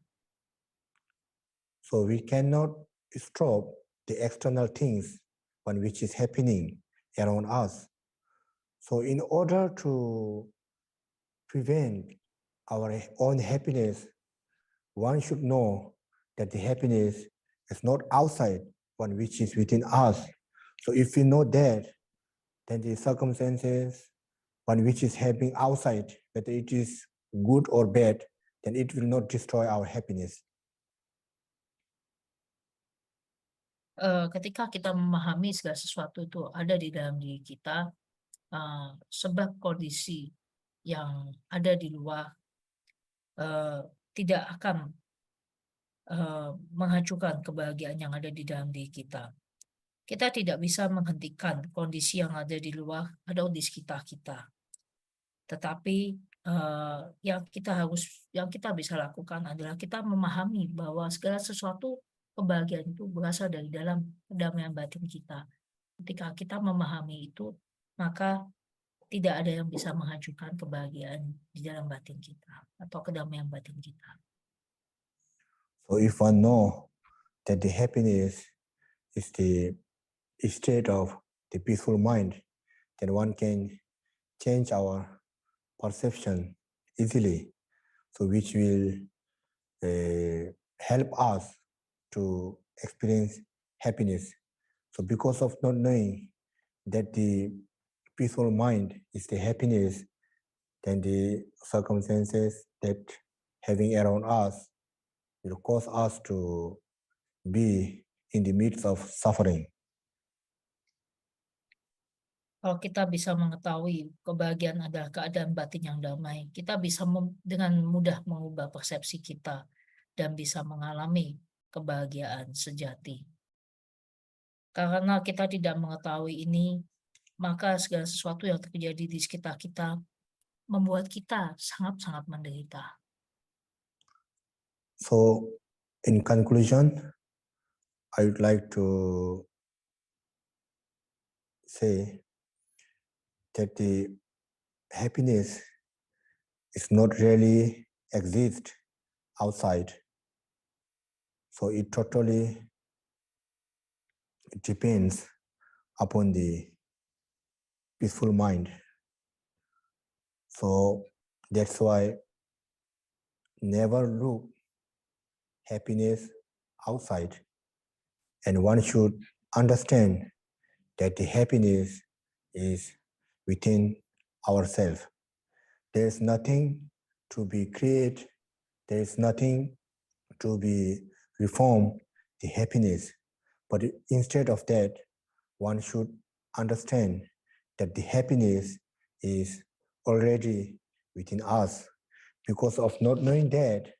So we cannot stop the external things when which is happening around us. So in order to prevent our own happiness, one should know that the happiness is not outside, one which is within us. So if we know that, then the circumstances, one which is happening outside, whether it is good or bad, then it will not destroy our happiness. Ketika kita memahami segala sesuatu itu ada di dalam diri kita, sebab kondisi yang ada di luar tidak akan menghancurkan kebahagiaan yang ada di dalam diri kita. Kita tidak bisa menghentikan kondisi yang ada di luar atau di sekitar kita. Tetapi yang kita bisa lakukan adalah kita memahami bahwa segala sesuatu kebahagiaan itu berasal dari dalam kedamaian batin kita. Ketika kita memahami itu, maka tidak ada yang bisa menghancurkan kebahagiaan di dalam batin kita atau kedamaian batin kita. So if one know that the happiness is the state of the peaceful mind, then one can change our perception easily, so which will help us to experience happiness. So because of not knowing that the peaceful mind is the happiness, then the circumstances that having around us will cause us to be in the midst of suffering. Kalau kita bisa mengetahui kebahagiaan adalah keadaan batin yang damai, kita bisa dengan mudah mengubah persepsi kita dan bisa mengalami kebahagiaan sejati. Karena kita tidak mengetahui ini, maka segala sesuatu yang terjadi di sekitar kita membuat kita sangat-sangat menderita. So, in conclusion, I would like to say that the happiness is not really exist outside. So it totally depends upon the peaceful mind. So that's why never look happiness outside, and one should understand that the happiness is within ourselves. There is nothing to be created, there is nothing to be reformed, the happiness. But instead of that, one should understand that the happiness is already within us. Because of not knowing that,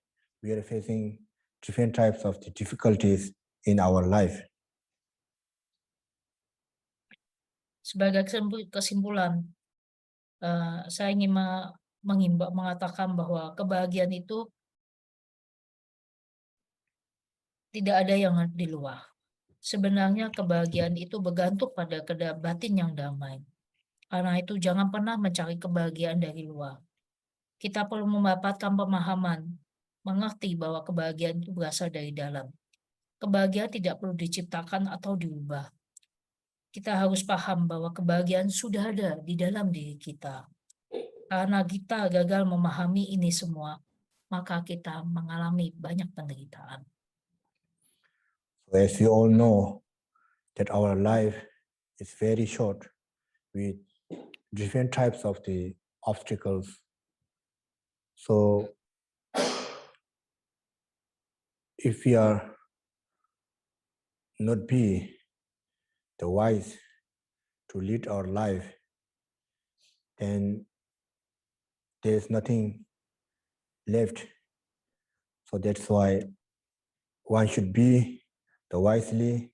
we are facing different types of the difficulties in our life. Sebagai kesimpulan, saya ingin mengatakan bahwa kebahagiaan itu tidak ada yang di luar. Sebenarnya kebahagiaan itu bergantung pada batin yang damai. Karena itu jangan pernah mencari kebahagiaan dari luar. Kita perlu mendapatkan pemahaman, mengerti bahwa kebahagiaan itu berasal dari dalam. Kebahagiaan tidak perlu diciptakan atau diubah. Kita harus paham bahwa kebahagiaan sudah ada di dalam diri kita. Karena kita gagal memahami ini semua, maka kita mengalami banyak penderitaan. So as you all know, that our life is very short with different types of the obstacles. So if we are not be the wise to lead our life, then there's nothing left. So that's why one should be the wisely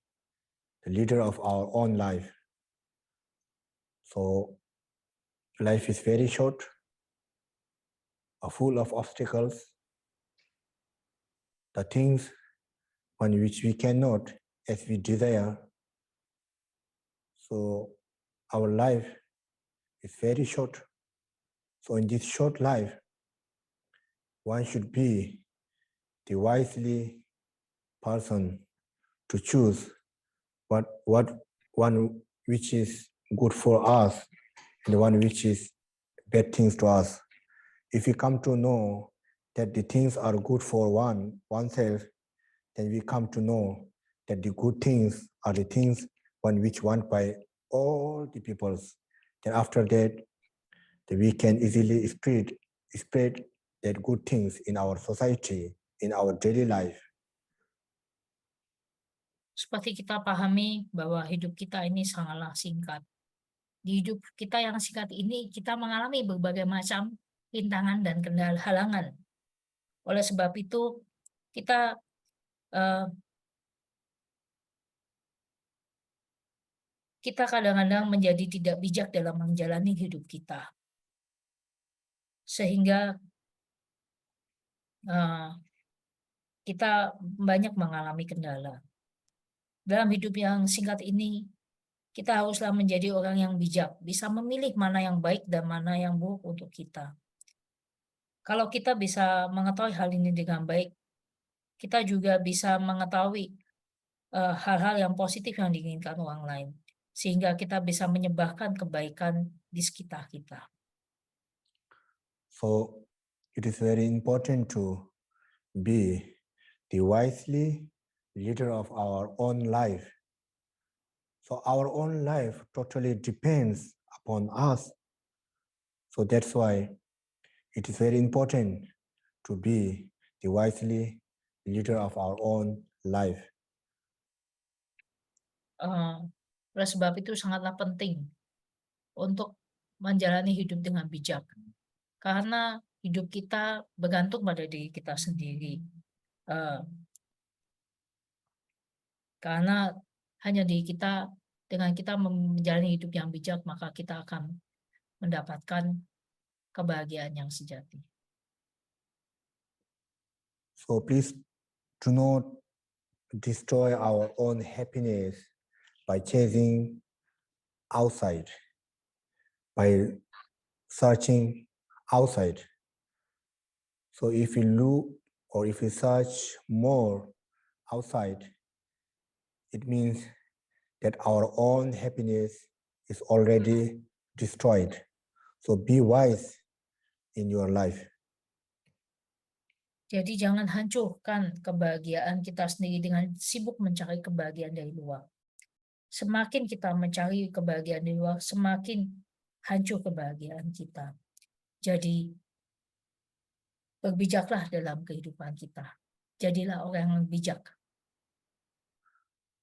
the leader of our own life. So life is very short, full of obstacles. The things one which we cannot as we desire. So our life is very short. So in this short life, one should be the wisely person to choose what one which is good for us and the one which is bad things to us. If we come to know that the things are good for oneself, then we come to know that the good things are the things one which want by all the peoples. Then after that, we can easily spread that good things in our society, in our daily life. Seperti kita pahami bahwa hidup kita ini sangatlah singkat. Di hidup kita yang singkat ini, kita mengalami berbagai macam rintangan dan kendala halangan. Oleh sebab itu, kita kadang-kadang menjadi tidak bijak dalam menjalani hidup kita. Sehingga kita banyak mengalami kendala. Dalam hidup yang singkat ini, kita haruslah menjadi orang yang bijak, bisa memilih mana yang baik dan mana yang buruk untuk kita. Kalau kita bisa mengetahui hal ini dengan baik, kita juga bisa mengetahui hal-hal yang positif yang diinginkan orang lain, sehingga kita bisa menyebarkan kebaikan di sekitar kita. So it is very important to be the wisely leader of our own life. So our own life totally depends upon us. So that's why it is very important to be the wisely leader of our own life. Oleh sebab itu sangatlah penting untuk menjalani hidup dengan bijak. Karena hidup kita bergantung pada diri kita sendiri. Karena hanya dengan kita menjalani hidup yang bijak, maka kita akan mendapatkan kebahagiaan yang sejati. So please do not destroy our own happiness by chasing outside, by searching outside. So if we look or if we search more outside, it means that our own happiness is already destroyed. So be wise in your life. Jadi jangan hancurkan kebahagiaan kita sendiri dengan sibuk mencari kebahagiaan dari luar. Semakin kita mencari kebahagiaan dari luar, semakin hancur kebahagiaan kita. Jadi berbijaklah dalam kehidupan kita. Jadilah orang yang bijak.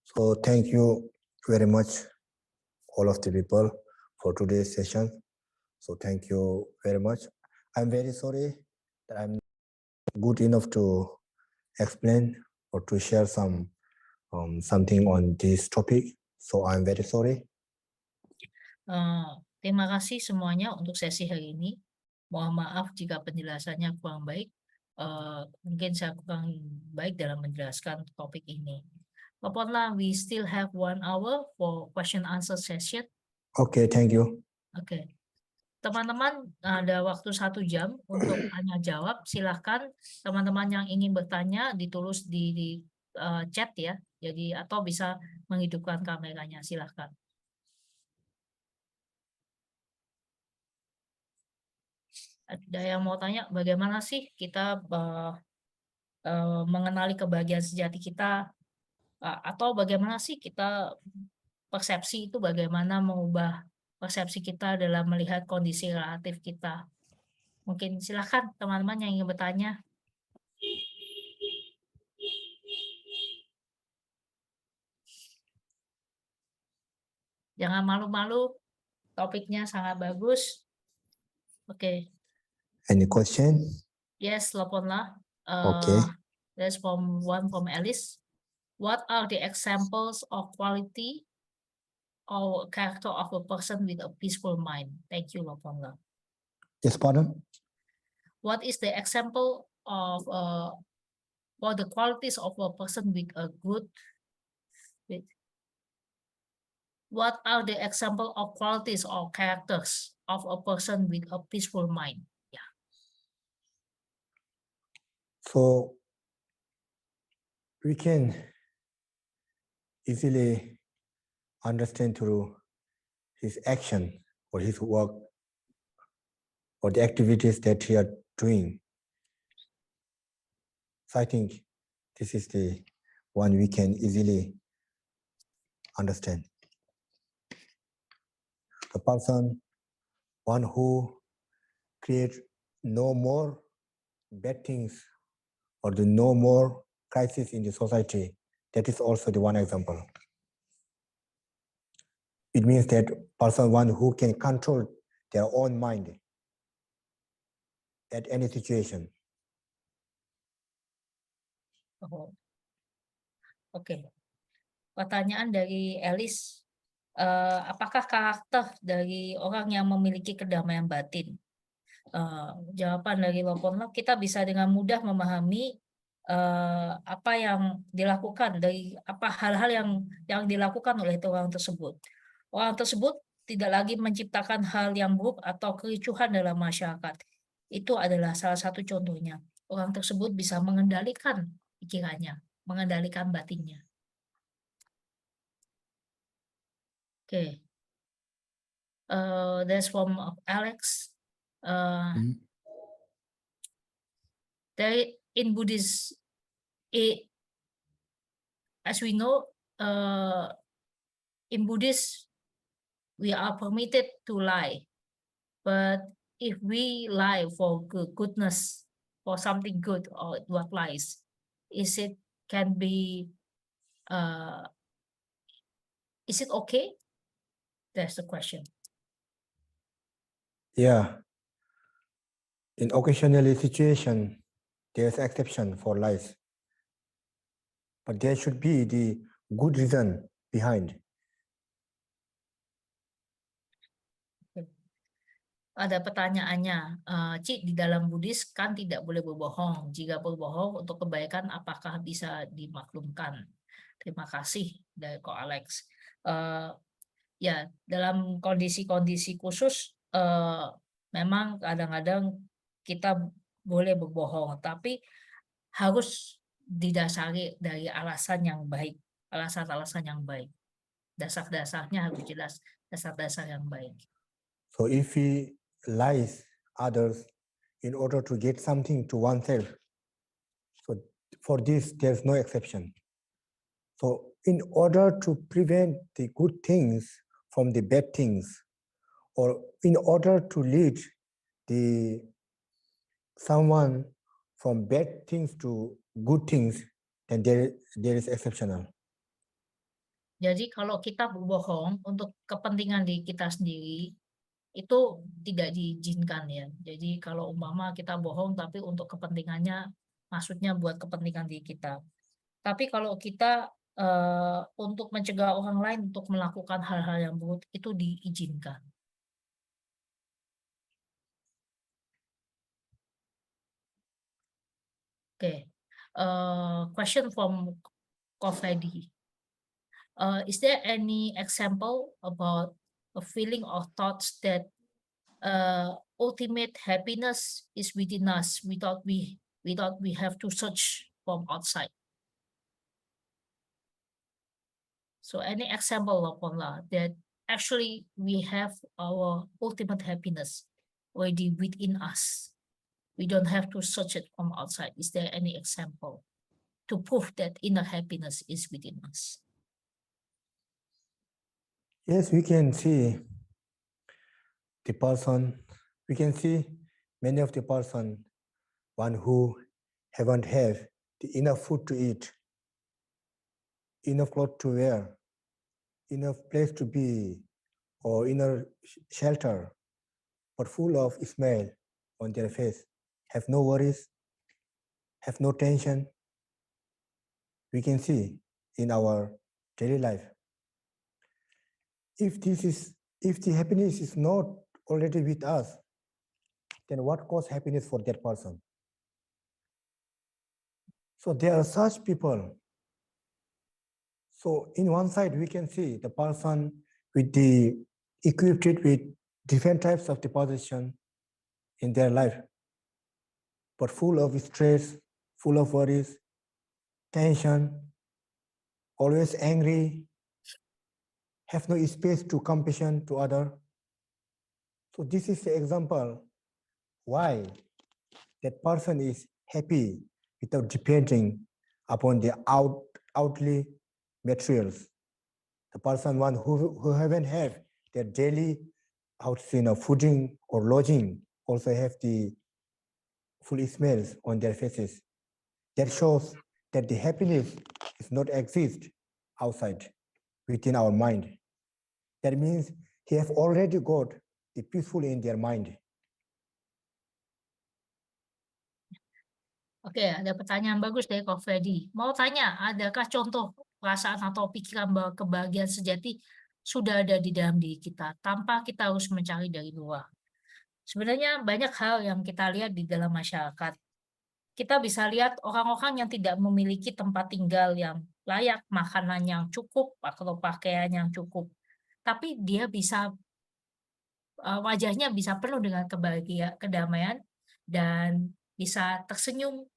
So thank you very much, all of the people, for today's session. So thank you very much. I'm very sorry that I'm good enough to explain or to share something on this topic. So I'm very sorry. Terima kasih semuanya untuk sesi hari ini. Mohon maaf jika penjelasannya kurang baik. Mungkin saya kurang baik dalam menjelaskan topik ini. Loponlah, we still have 1 hour for question answer session. Okay, thank you. Oke. Teman-teman ada waktu 1 jam untuk tanya jawab. Silahkan teman-teman yang ingin bertanya ditulis di chat ya. Jadi atau bisa menghidupkan kameranya. Silahkan. Ada yang mau tanya bagaimana sih kita mengenali kebahagiaan sejati kita, atau bagaimana sih kita persepsi itu bagaimana mengubah persepsi kita dalam melihat kondisi relatif kita. Mungkin silakan teman-teman yang ingin bertanya. Jangan malu-malu, topiknya sangat bagus. Oke. Any question? Yes, Loponlah. Okay. There's one from Alice. What are the examples of quality or character of a person with a peaceful mind? Thank you, Loponlah. Yes, pardon? What is the example of for the qualities of a person with a good, what are the example of qualities or characters of a person with a peaceful mind? Yeah. So we can easily understand through his action or his work or the activities that he are doing. So I think this is the one we can easily understand. The person, one who creates no more bad things or the no more crisis in the society, that is also the one example. It means that person one who can control their own mind at any situation. Oh. Oke. Pertanyaan dari Alice, apakah karakter dari orang yang memiliki kedamaian batin? Jawaban dari Lopon, kita bisa dengan mudah memahami apa yang dilakukan dari hal-hal yang dilakukan oleh orang tersebut. Orang tersebut tidak lagi menciptakan hal yang buruk atau kericuhan dalam masyarakat. Itu adalah salah satu contohnya. Orang tersebut bisa mengendalikan pikirannya, mengendalikan batinnya. Oke. That's from Alex. There in Buddhist, as we know, in Buddhist, we are permitted to lie. But if we lie for goodness, for something good, or what lies, is it okay? That's the question. Yeah. In occasionally situation, there's exception for lies. But there should be the good reason behind. Ada pertanyaannya, Ci, di dalam Buddhis kan tidak boleh berbohong. Jika berbohong untuk kebaikan, apakah bisa dimaklumkan? Terima kasih dari Ko Alex. Ya, dalam kondisi-kondisi khusus, memang kadang-kadang kita boleh berbohong, tapi harus didasari dari alasan yang baik, alasan-alasan yang baik. Dasar-dasarnya harus jelas, dasar-dasar yang baik. So if he lies others in order to get something to oneself, so for this there's no exception. So in order to prevent the good things from the bad things, or in order to lead someone from bad things to good things, then there is exceptional. Jadi kalau kita berbohong untuk kepentingan diri kita sendiri, itu tidak diizinkan ya. Jadi kalau umpama kita bohong tapi untuk kepentingannya, maksudnya buat kepentingan diri kita. Tapi kalau kita untuk mencegah orang lain untuk melakukan hal-hal yang buruk, itu diizinkan. Okay. Question from Kofedi. Is there any example about a feeling or thoughts that ultimate happiness is within us without we have to search from outside? So any example, Lopon, that actually we have our ultimate happiness already within us. We don't have to search it from outside. Is there any example to prove that inner happiness is within us? Yes, we can see the person, we can see many of the person, one who haven't have the enough food to eat, enough clothes to wear, enough place to be, or inner shelter, but full of smile on their face, have no worries, have no tension. We can see in our daily life. If the happiness is not already with us, then what causes happiness for that person? So there are such people. So in one side, we can see the person equipped with different types of deposition in their life, but full of stress, full of worries, tension, always angry, have no space to compassion to other. So this is the example why that person is happy without depending upon the outly materials. The person one who haven't have their daily fooding or lodging also have the full smells on their faces. That shows that the happiness does not exist outside, within our mind. That means he have already got the peaceful in their mind. Oke, ada pertanyaan bagus dari Kak Freddy. Mau tanya, adakah contoh perasaan atau pikiran bahwa kebahagiaan sejati sudah ada di dalam diri kita, tanpa kita harus mencari dari luar? Sebenarnya banyak hal yang kita lihat di dalam masyarakat. Kita bisa lihat orang-orang yang tidak memiliki tempat tinggal yang layak, makanan yang cukup, atau pakaian yang cukup. Tapi dia bisa, wajahnya bisa penuh dengan kebahagiaan, kedamaian, dan bisa tersenyum.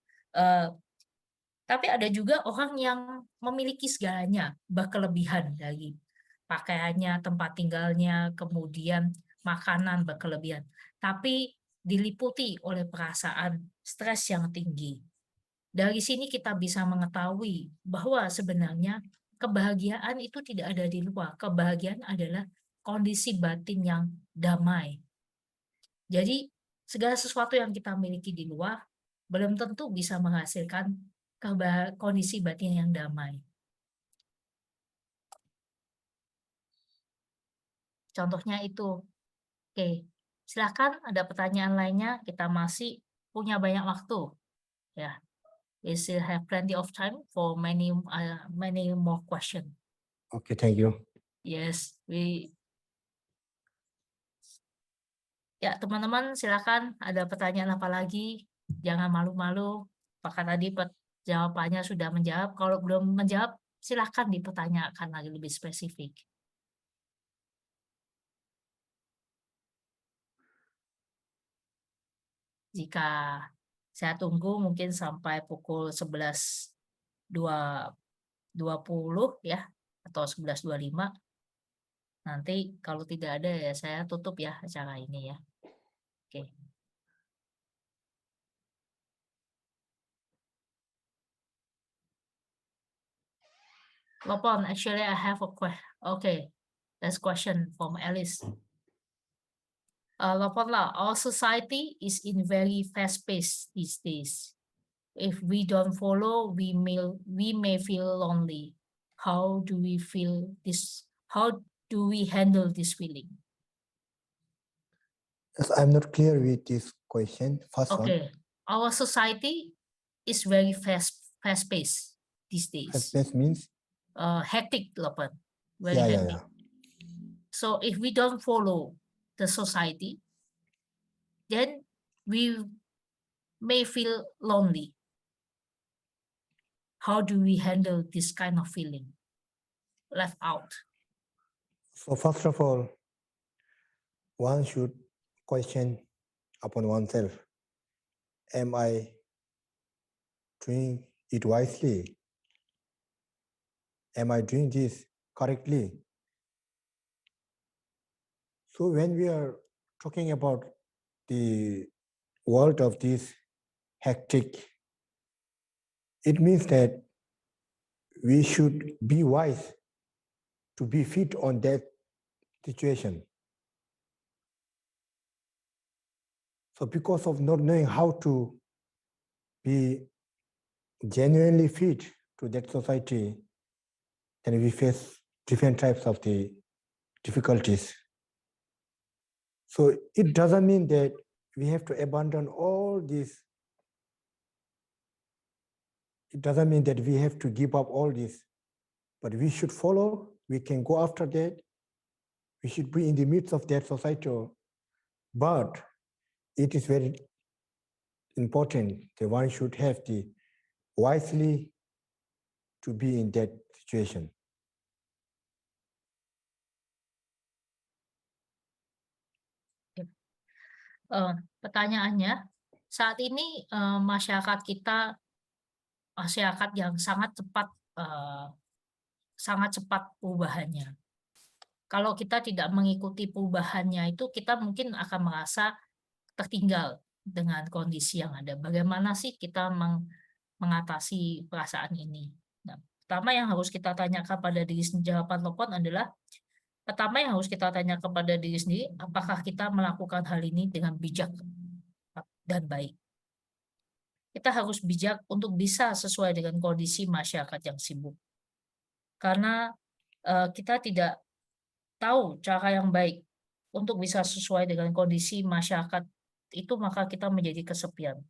Tapi ada juga orang yang memiliki segalanya, berkelebihan dari pakaiannya, tempat tinggalnya, kemudian makanan berkelebihan. Tapi diliputi oleh perasaan stres yang tinggi. Dari sini kita bisa mengetahui bahwa sebenarnya kebahagiaan itu tidak ada di luar. Kebahagiaan adalah kondisi batin yang damai. Jadi segala sesuatu yang kita miliki di luar belum tentu bisa menghasilkan kondisi batin yang damai. Contohnya itu. Oke, silakan ada pertanyaan lainnya. Kita masih punya banyak waktu. Ya, we still have plenty of time for many more questions. Okay, thank you. Yes, ya, teman-teman silakan ada pertanyaan apa lagi, jangan malu-malu. Apakah tadi jawabannya sudah menjawab? Kalau belum menjawab, silakan dipertanyakan lagi lebih spesifik. Jika saya tunggu mungkin sampai pukul 11.20 ya, atau 11.25. Nanti kalau tidak ada ya saya tutup ya acara ini ya. Oke. Lopon, actually I have a question. Okay, that's question from Alice. Lopon lah, our society is in very fast pace these days. If we don't follow, we may feel lonely. How do we feel this? How do we handle this feeling? Yes, I'm not clear with this question. First one. Okay, our society is very fast paced these days. Fast pace means? Hectic, Lopon. Very Yeah, hectic. yeah. So if we don't follow the society, then we may feel lonely. How do we handle this kind of feeling? Left out. So first of all, one should question upon oneself. Am I doing it wisely? Am I doing this correctly? So when we are talking about the world of this hectic, it means that we should be wise to be fit on that situation. So because of not knowing how to be genuinely fit to that society, then we face different types of the difficulties. So it doesn't mean that we have to abandon all this. It doesn't mean that we have to give up all this, but we should follow. We can go after that. We should be in the midst of that society. But it is very important that one should have the wisely to be in that situation. Pertanyaannya, saat ini masyarakat kita masyarakat yang sangat cepat perubahannya. Kalau kita tidak mengikuti perubahannya itu, kita mungkin akan merasa tertinggal dengan kondisi yang ada. Bagaimana sih kita mengatasi perasaan ini? Nah, pertama yang harus kita tanyakan pada diri sendiri, jawaban Lopon adalah, pertama yang harus kita tanya kepada diri sendiri, apakah kita melakukan hal ini dengan bijak dan baik. Kita harus bijak untuk bisa sesuai dengan kondisi masyarakat yang sibuk. Karena kita tidak tahu cara yang baik untuk bisa sesuai dengan kondisi masyarakat itu, maka kita menjadi kesepian.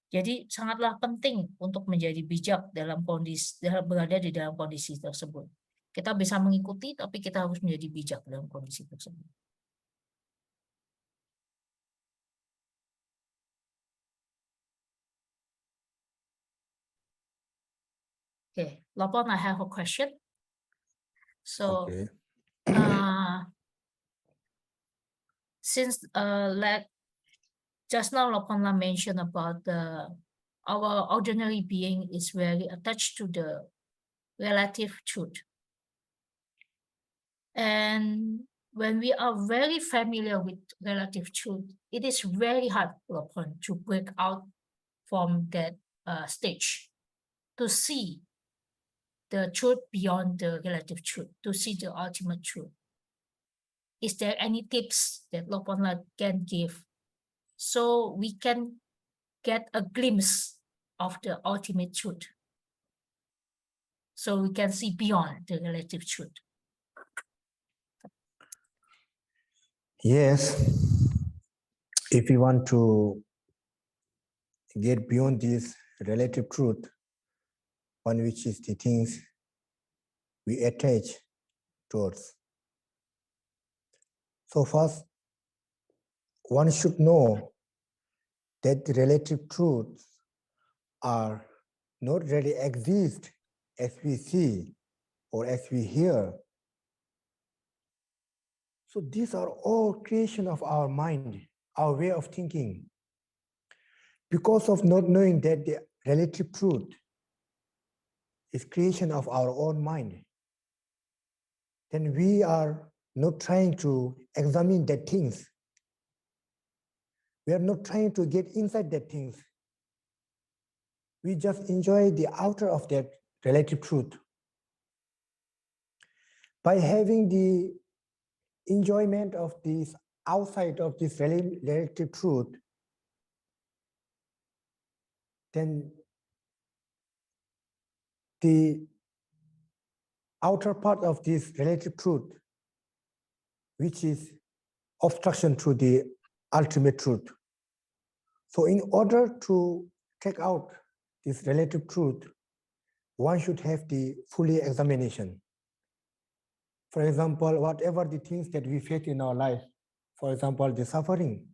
Jadi sangatlah penting untuk menjadi bijak dalam kondisi berada di dalam kondisi tersebut. Kita bisa mengikuti, tapi kita harus menjadi bijak dalam kondisi tersebut. Okay, Lopon, I have a question. So, Okay. Since like just now Lopon mentioned about our ordinary being is very attached to the relative truth. And when we are very familiar with relative truth, it is very hard, Lopon, to break out from that stage, to see the truth beyond the relative truth, to see the ultimate truth. Is there any tips that Lopon can give so we can get a glimpse of the ultimate truth, so we can see beyond the relative truth? Yes, if we want to get beyond this relative truth, one which is the things we attach towards. So first, one should know that the relative truths are not really exist as we see or as we hear. So these are all creation of our mind, our way of thinking. Because of not knowing that the relative truth is creation of our own mind, then we are not trying to examine the things. We are not trying to get inside the things. We just enjoy the outer of that relative truth. By having the enjoyment of this outside of this relative truth, then the outer part of this relative truth, which is obstruction to the ultimate truth. So in order to take out this relative truth, one should have the fully examination. For example, whatever the things that we face in our life, for example, the suffering,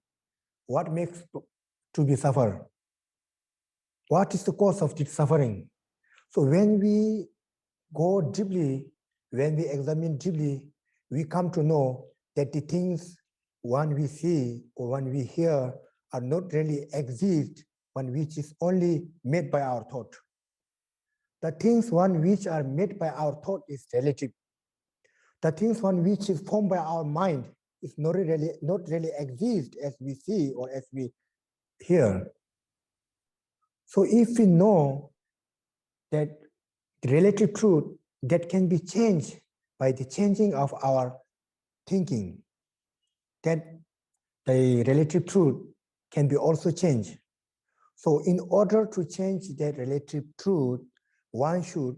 what makes to be suffer? What is the cause of the suffering? So when we go deeply, when we examine deeply, we come to know that the things one we see or one we hear are not really exist, one which is only made by our thought. The things one which are made by our thought is relative. The things one which is formed by our mind is not really exist as we see or as we hear. So if we know that the relative truth that can be changed by the changing of our thinking, that the relative truth can be also changed. So in order to change that relative truth, one should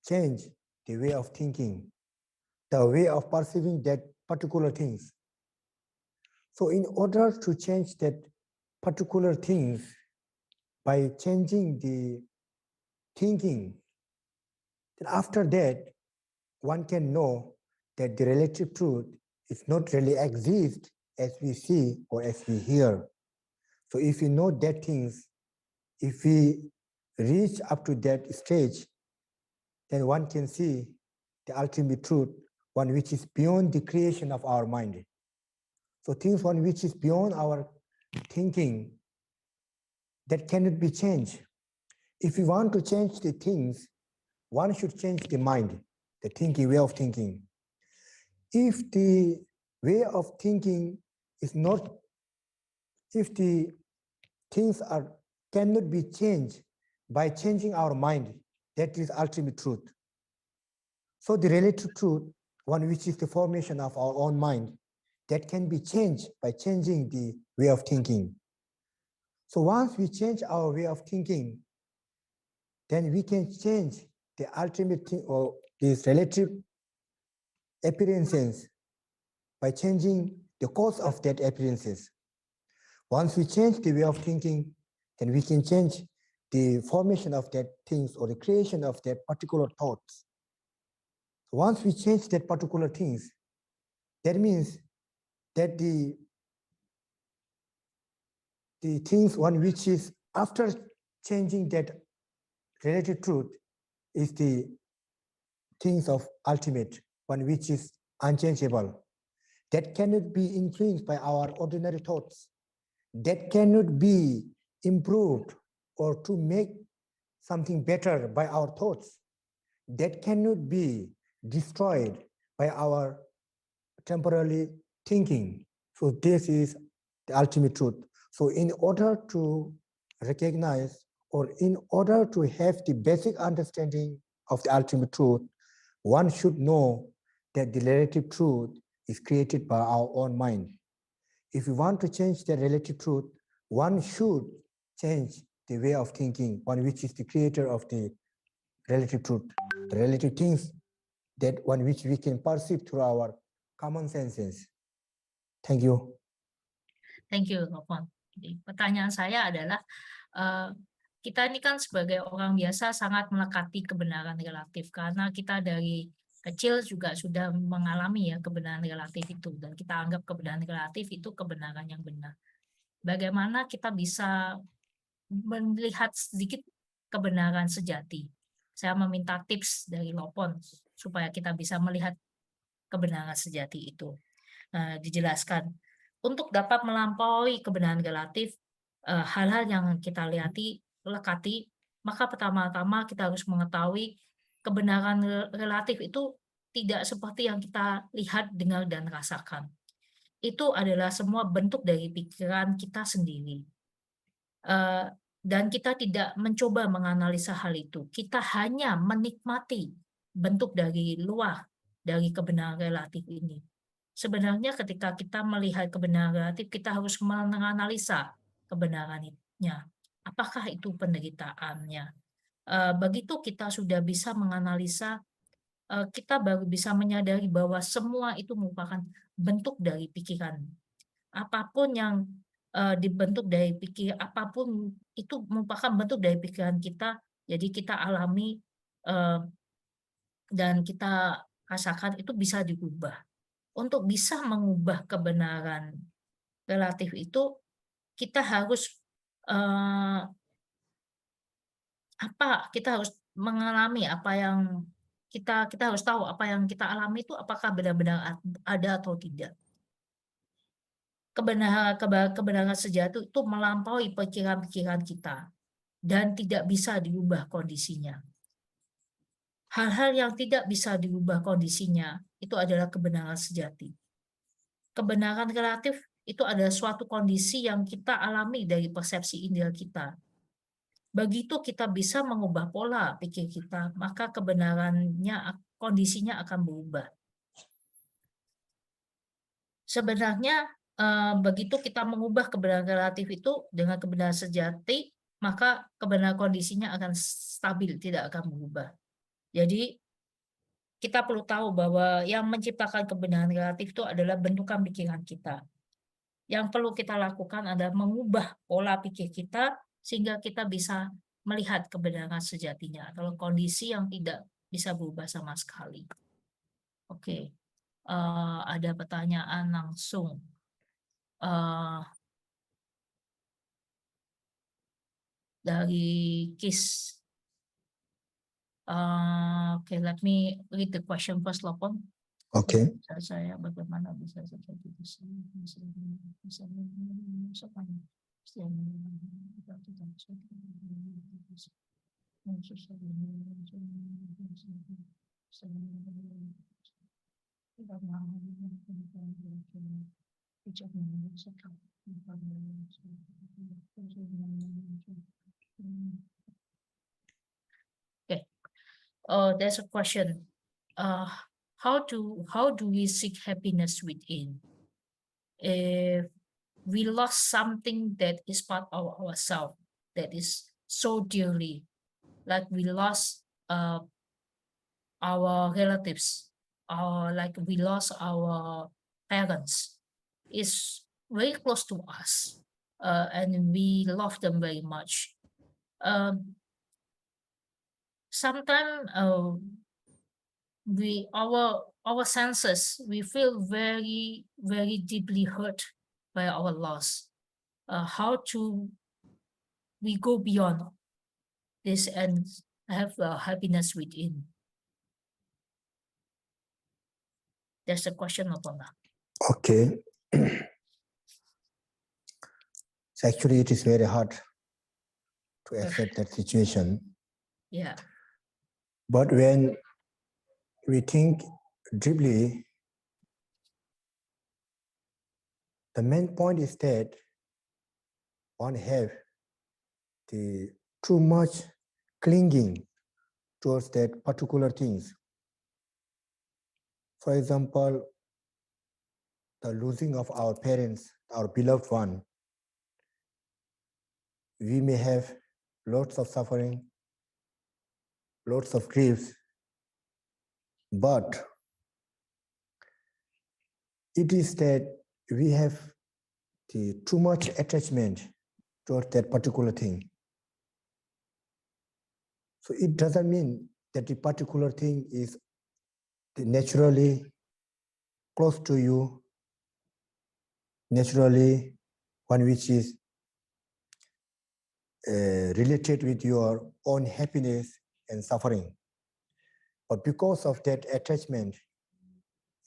change the way of thinking, the way of perceiving that particular things. So in order to change that particular things, by changing the thinking, then after that, one can know that the relative truth is not really exist as we see or as we hear. So if we know that things, if we reach up to that stage, then one can see the ultimate truth, one which is beyond the creation of our mind. So things one which is beyond our thinking, that cannot be changed. If we want to change the things, one should change the mind, the thinking, way of thinking. If the way of thinking is not, if the things cannot be changed by changing our mind, that is ultimate truth. So the relative truth, one which is the formation of our own mind, that can be changed by changing the way of thinking. So once we change our way of thinking, then we can change the ultimate thing or these relative appearances by changing the cause of that appearances. Once we change the way of thinking, then we can change the formation of that things or the creation of that particular thoughts. Once we change that particular things, that means that the things one which is after changing that relative truth is the things of ultimate, one which is unchangeable. That cannot be influenced by our ordinary thoughts. That cannot be improved or to make something better by our thoughts. That cannot be destroyed by our temporarily thinking. So this is the ultimate truth. So in order to recognize or in order to have the basic understanding of the ultimate truth, one should know that the relative truth is created by our own mind. If we want to change the relative truth, one should change the way of thinking, one which is the creator of the relative truth, the relative things that one which we can perceive through our common senses. Thank you. Thank you, Lopon. Jadi, pertanyaan saya adalah, kita ini kan sebagai orang biasa sangat melekati kebenaran relatif, karena kita dari kecil juga sudah mengalami ya kebenaran relatif itu, dan kita anggap kebenaran relatif itu kebenaran yang benar. Bagaimana kita bisa melihat sedikit kebenaran sejati? Saya meminta tips dari Lopon supaya kita bisa melihat kebenaran sejati itu. Dijelaskan. Untuk dapat melampaui kebenaran relatif, hal-hal yang kita lekati, maka pertama-tama kita harus mengetahui kebenaran relatif itu tidak seperti yang kita lihat, dengar, dan rasakan. Itu adalah semua bentuk dari pikiran kita sendiri. Dan kita tidak mencoba menganalisa hal itu. Kita hanya menikmati bentuk dari luar dari kebenaran relatif ini. Sebenarnya ketika kita melihat kebenaran relatif, kita harus menganalisa kebenarannya. Apakah itu penderitaannya? Begitu kita sudah bisa menganalisa, kita baru bisa menyadari bahwa semua itu merupakan bentuk dari pikiran. Apapun yang dibentuk dari apapun itu merupakan bentuk dari pikiran kita, jadi kita alami dan kita rasakan itu bisa diubah. Untuk bisa mengubah kebenaran relatif itu, kita harus kita harus mengalami apa yang kita harus tahu apa yang kita alami itu apakah benar-benar ada atau tidak. Kebenaran sejati itu melampaui pikiran-pikiran kita dan tidak bisa diubah kondisinya. Hal-hal yang tidak bisa diubah kondisinya itu adalah kebenaran sejati. Kebenaran relatif itu adalah suatu kondisi yang kita alami dari persepsi indera kita. Begitu kita bisa mengubah pola pikir kita, maka kondisinya akan berubah. Sebenarnya begitu kita mengubah kebenaran relatif itu dengan kebenaran sejati, maka kebenaran kondisinya akan stabil, tidak akan berubah. Jadi kita perlu tahu bahwa yang menciptakan kebenaran relatif itu adalah bentukan pikiran kita. Yang perlu kita lakukan adalah mengubah pola pikir kita sehingga kita bisa melihat kebenaran sejatinya atau kondisi yang tidak bisa berubah sama sekali. Oke, ada pertanyaan langsung. dari KIS. Okay, let me read the question first, Lopon. Okay. Saya bagaimana bisa Okay. There's a question. How do we seek happiness within? If we lost something that is part of ourselves, that is so dearly, like we lost our relatives, or like we lost our parents, is very close to us, and we love them very much. Sometimes our senses, we feel very, very deeply hurt by our loss. How to we go beyond this and have happiness within? That's the question, Lopon. Okay. So actually, it is very hard to accept that situation. Yeah. But when we think deeply, the main point is that one have the too much clinging towards that particular things. For example, the losing of our parents, our beloved one, we may have lots of suffering, lots of griefs, but it is that we have the too much attachment towards that particular thing. So it doesn't mean that the particular thing is naturally close to you, naturally one which is related with your own happiness and suffering. But because of that attachment,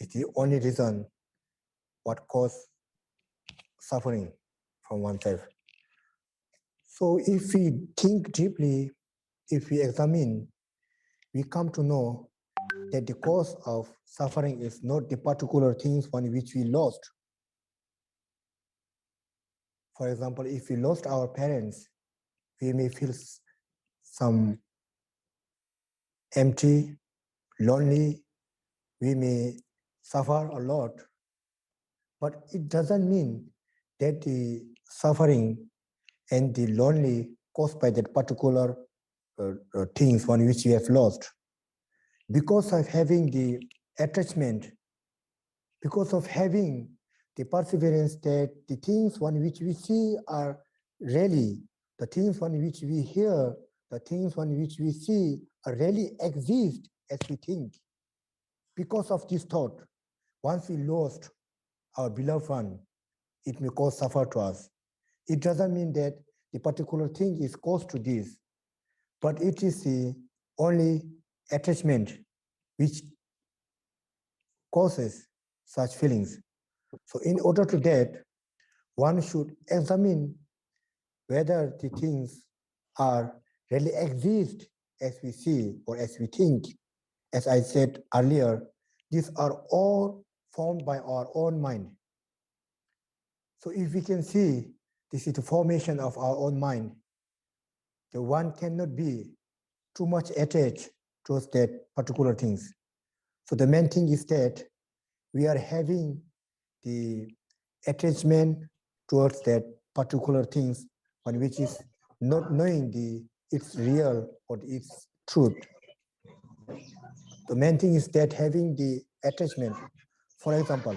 it's the only reason what causes suffering from oneself. So if we think deeply, if we examine, we come to know that the cause of suffering is not the particular things on which we lost. For example, if we lost our parents, we may feel some empty, lonely, we may suffer a lot, but it doesn't mean that the suffering and the lonely caused by that particular things on which we have lost. Because of having the attachment, because of having the perseverance that the things on which we see are really, the things on which we hear, the things on which we see are really exist as we think. Because of this thought, once we lost our beloved one, it may cause suffer to us. It doesn't mean that the particular thing is caused to this, but it is the only attachment which causes such feelings. So in order to that, one should examine whether the things are really exist as we see or as we think. As I said earlier, these are all formed by our own mind. So if we can see this is the formation of our own mind, the one cannot be too much attached towards that particular things. So the main thing is that we are having the attachment towards that particular things on which is not knowing its real or its truth. The main thing is that having the attachment. For example,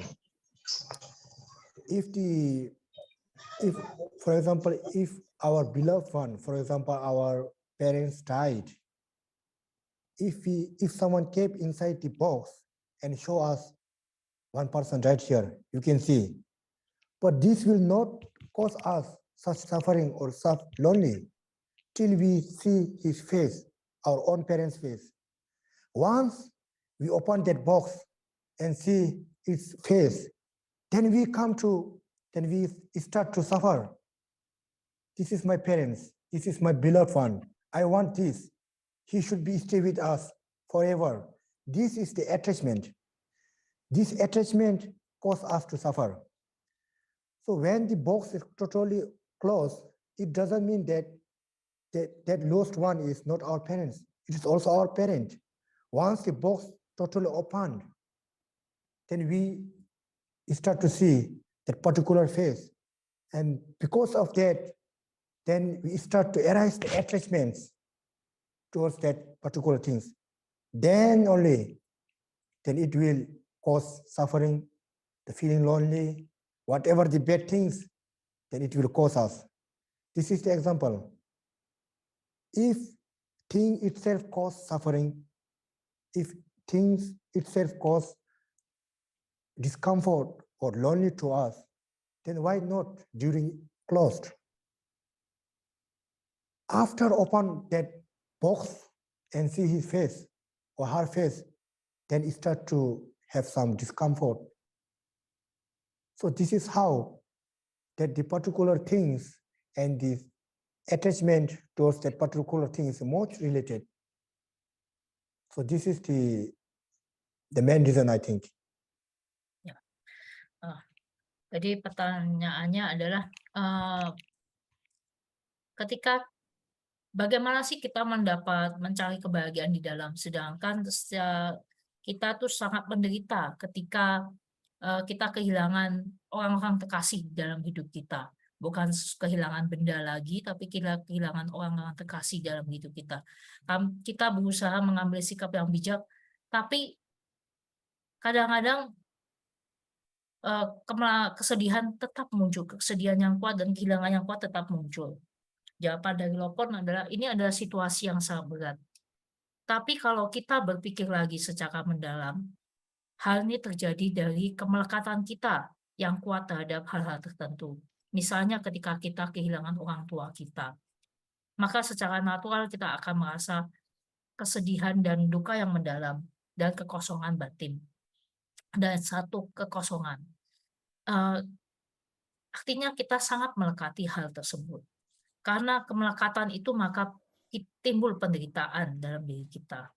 if our beloved one, for example, our parents died, if someone kept inside the box and show us one person right here, you can see, but this will not cause us such suffering or such lonely. till we see his face, our own parents' face. Once we open that box and see its face, then we start to suffer. This is my parents. This is my beloved one. I want this. He should stay with us forever. This is the attachment. This attachment causes us to suffer. So when the box is totally closed, it doesn't mean that that lost one is not our parents. It is also our parent. Once the box totally opened, then we start to see that particular face. And because of that, then we start to erase the attachments towards that particular things. Then only, then it will cause suffering, the feeling lonely, whatever the bad things, then it will cause us. This is the example. If thing itself cause suffering, if things itself cause discomfort or lonely to us, then why not during closed? After open that box and see his face or her face, then it start to have some discomfort. So this is how that the particular things and the attachment towards that particular thing is much related. So this is the main reason, I think. Ya. Jadi pertanyaannya adalah ketika bagaimana sih kita mencari kebahagiaan di dalam, sedangkan kita tuh sangat menderita ketika kita kehilangan orang-orang terkasih dalam hidup kita. Bukan kehilangan benda lagi, tapi kita kehilangan orang-orang terkasih dalam hidup kita. Kita berusaha mengambil sikap yang bijak, tapi kadang-kadang kesedihan tetap muncul, kesedihan yang kuat dan kehilangan yang kuat tetap muncul. Jawaban dari Lopon adalah ini adalah situasi yang sangat berat. Tapi kalau kita berpikir lagi secara mendalam, hal ini terjadi dari kemelekatan kita yang kuat terhadap hal-hal tertentu. Misalnya ketika kita kehilangan orang tua kita, maka secara natural kita akan merasa kesedihan dan duka yang mendalam dan kekosongan batin. Dan satu kekosongan. Artinya kita sangat melekati hal tersebut. Karena kemelekatan itu maka timbul penderitaan dalam diri kita.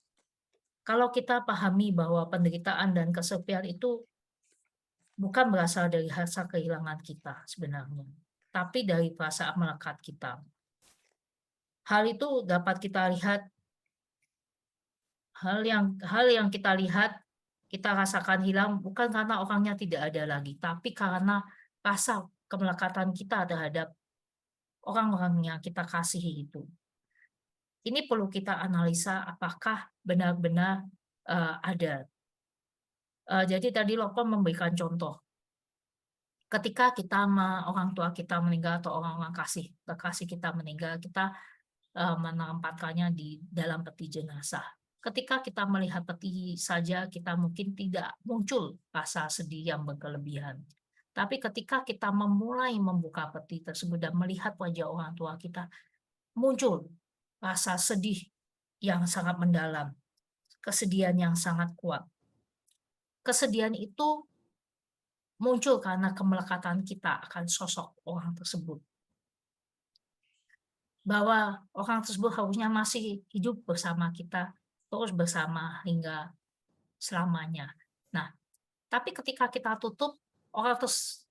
Kalau kita pahami bahwa penderitaan dan kesepian itu bukan berasal dari rasa kehilangan kita sebenarnya, tapi dari perasaan melekat kita. Hal itu dapat kita lihat, hal yang kita lihat, kita rasakan hilang bukan karena orangnya tidak ada lagi, tapi karena rasa kemelekatan kita terhadap orang-orang yang kita kasihi itu. Ini perlu kita analisa apakah benar-benar ada. Jadi tadi Lopon memberikan contoh. Ketika orang tua kita meninggal atau orang-orang terkasih kita meninggal, kita menempatkannya di dalam peti jenazah. Ketika kita melihat peti saja, kita mungkin tidak muncul rasa sedih yang berkelebihan. Tapi ketika kita memulai membuka peti tersebut dan melihat wajah orang tua kita, muncul rasa sedih yang sangat mendalam, kesedihan yang sangat kuat. Kesedihan itu muncul karena kemelekatan kita akan sosok orang tersebut. Bahwa orang tersebut harusnya masih hidup bersama kita, terus bersama hingga selamanya. Nah, tapi ketika kita tutup,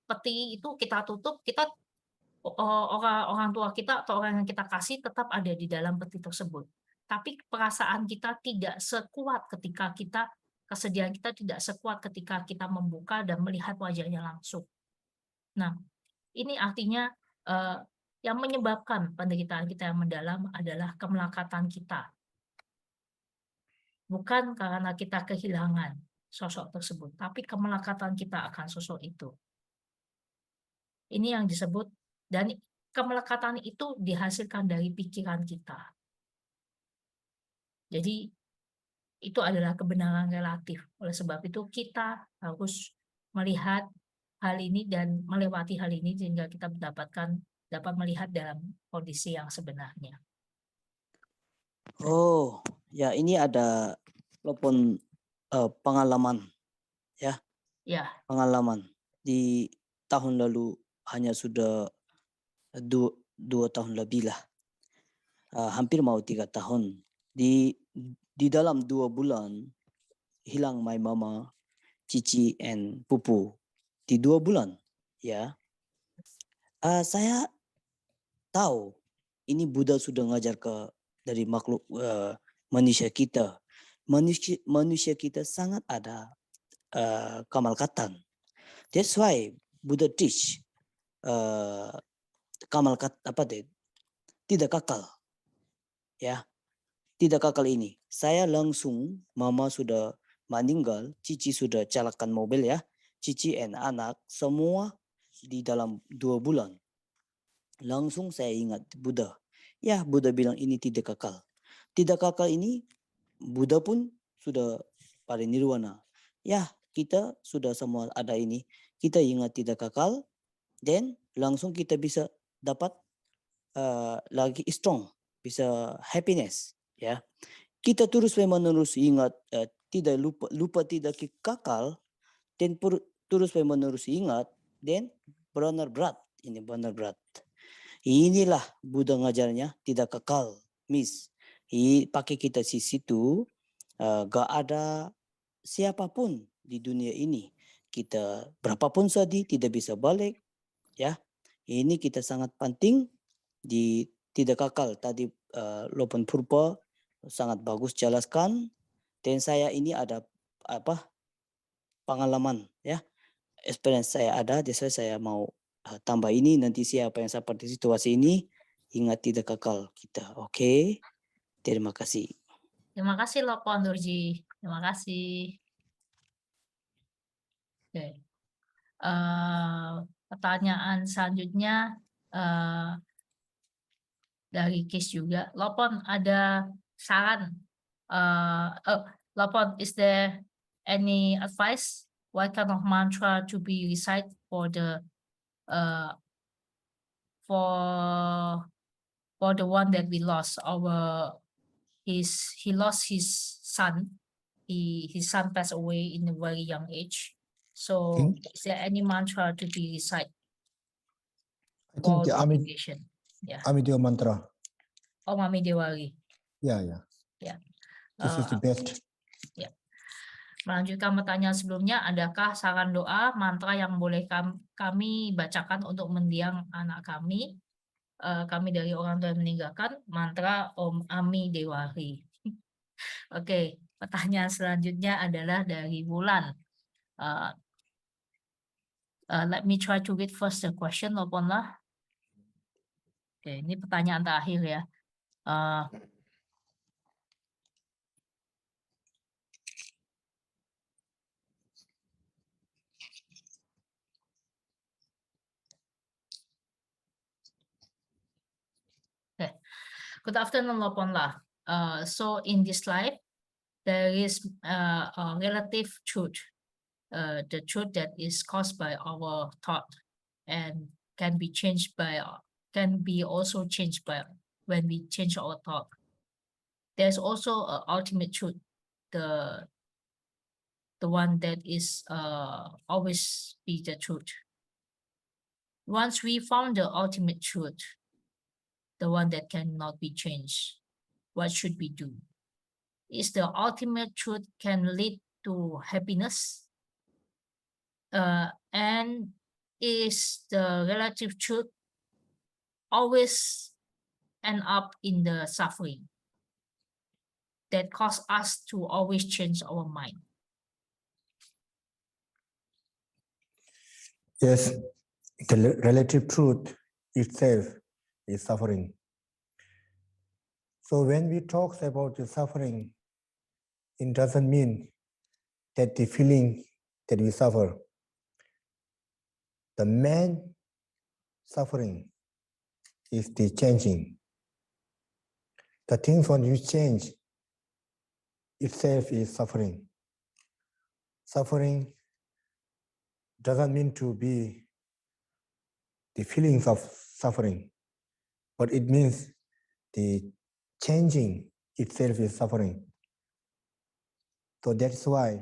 peti itu kita tutup, orang tua kita atau orang yang kita kasih tetap ada di dalam peti tersebut. Tapi perasaan kita tidak sekuat kesedihan kita tidak sekuat ketika kita membuka dan melihat wajahnya langsung. Nah, ini artinya yang menyebabkan penderitaan kita yang mendalam adalah kemelekatan kita. Bukan karena kita kehilangan sosok tersebut, tapi kemelekatan kita akan sosok itu. Ini yang disebut, dan kemelekatan itu dihasilkan dari pikiran kita. Jadi, itu adalah kebenaran relatif. Oleh sebab itu, kita harus melihat hal ini dan melewati hal ini sehingga kita dapat melihat dalam kondisi yang sebenarnya. Oh, ya ini ada Lopon pengalaman ya. Ya, Pengalaman di tahun lalu hanya sudah dua tahun lebih lah. Hampir mau 3 tahun. Di dalam 2 bulan hilang my mama, cici, and pupu. Di 2 bulan, ya. Saya tahu ini Buddha sudah ngajar dari makhluk manusia kita. Manusia kita sangat ada kamalkatan. That's why Buddha teach tidak kakal, ya. Tidak kakal ini. Saya langsung, mama sudah meninggal, cici sudah celakan mobil ya. Cici and anak semua di dalam 2 bulan. Langsung saya ingat Buddha. Ya, Buddha bilang ini tidak kakal. Tidak kakal ini, Buddha pun sudah parinirwana. Ya, kita sudah semua ada ini. Kita ingat tidak kakal, dan langsung kita bisa dapat lagi strong, bisa happiness. Ya, kita terus menerus ingat tidak lupa tidak kakal, dan terus menerus ingat, dan benar berat. Inilah Buddha ngajarnya tidak kakal, miss. Pakai kita di situ, gak ada siapapun di dunia ini. Kita berapapun sedih tidak bisa balik, ya. Ini kita sangat penting di tidak kakal. Tadi Lopon Phurpa sangat bagus jelaskan, dan saya ini ada pengalaman ya, experience saya ada, jadi saya mau tambah ini. Nanti siapa yang seperti situasi ini ingat tidak kakal kita. Oke. Terima kasih. Terima kasih Lopon Dorji. Terima kasih. Oke. Pertanyaan selanjutnya dari Kis juga. Lopon, ada saran? Lopon, is there any advice? What kind of mantra to be recite for the one that we lost? He lost his son. His son passed away in a very young age. So, is there any mantra to be recite? I think the Yeah. Amidewa mantra. Oh, Mami Dewari. Yeah. Yeah. This is the best. Ya. Melanjutkan pertanyaan sebelumnya, adakah saran doa, mantra yang boleh kami bacakan untuk mendiang anak kami? Kami dari orang tua yang meninggalkan, mantra Om Ami Dewari. Oke, pertanyaan selanjutnya adalah dari Wulan. Let me try to read first the question, Lopon lah. Oke, ini pertanyaan terakhir ya. Okay. Good afternoon, Lopon lah. So in this life, there is a relative truth, the truth that is caused by our thought and can be also changed by when we change our thought. There's also an ultimate truth, the one that is always be the truth. Once we found the ultimate truth, the one that cannot be changed, what should we do? Is the ultimate truth can lead to happiness? And is the relative truth always end up in the suffering that cause us to always change our mind? Yes, the relative truth itself is suffering. So when we talk about the suffering, it doesn't mean that the feeling that we suffer. The main suffering is the changing. The things when you change itself is suffering. Suffering doesn't mean to be the feelings of suffering, but it means the changing itself is suffering. So that's why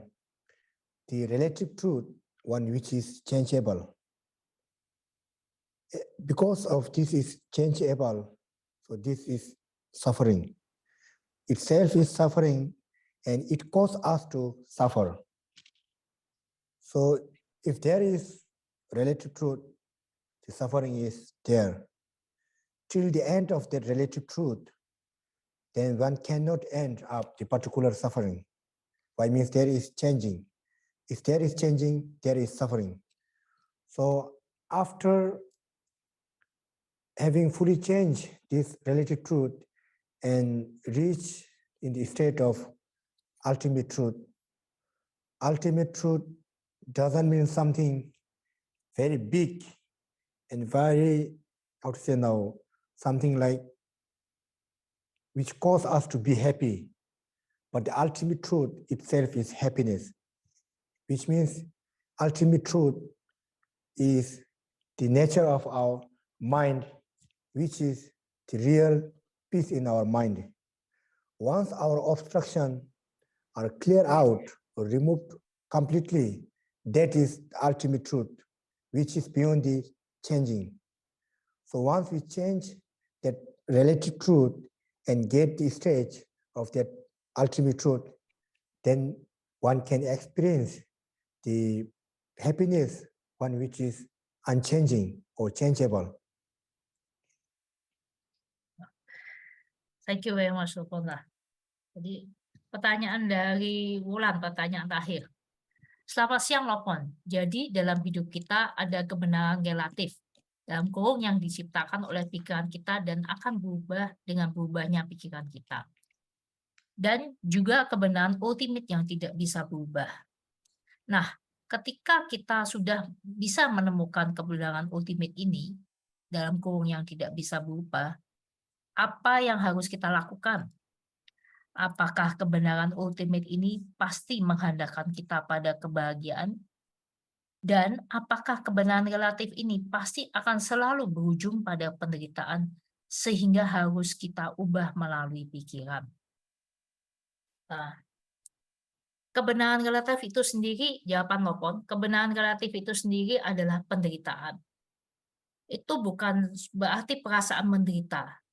the relative truth, one which is changeable, because of this is changeable, so this is suffering. Itself is suffering and it causes us to suffer. So if there is relative truth, the suffering is there. Till the end of the relative truth, then one cannot end up the particular suffering. Why means there is changing. If there is changing, there is suffering. So after having fully changed this relative truth and reach in the state of ultimate truth doesn't mean something very big and very, how to say now, something like which cause us to be happy. But the ultimate truth itself is happiness, which means ultimate truth is the nature of our mind, which is the real peace in our mind. Once our obstructions are cleared out or removed completely, that is the ultimate truth, which is beyond the changing. So once we change that relative truth and get the stage of that ultimate truth, then one can experience the happiness, one which is unchanging or changeable. Thank you very much, Lopon. Jadi pertanyaan dari Wulan, pertanyaan terakhir. Selamat siang, Lopon. Jadi dalam hidup kita ada kebenaran relatif dalam kurung yang diciptakan oleh pikiran kita dan akan berubah dengan berubahnya pikiran kita. Dan juga kebenaran ultimate yang tidak bisa berubah. Nah, ketika kita sudah bisa menemukan kebenaran ultimate ini dalam kurung yang tidak bisa berubah, apa yang harus kita lakukan? Apakah kebenaran ultimate ini pasti menghendakkan kita pada kebahagiaan? Dan apakah kebenaran relatif ini pasti akan selalu berujung pada penderitaan sehingga harus kita ubah melalui pikiran? Nah, kebenaran relatif itu sendiri, jawaban Lopon, kebenaran relatif itu sendiri adalah penderitaan. Itu bukan berarti perasaan menderita.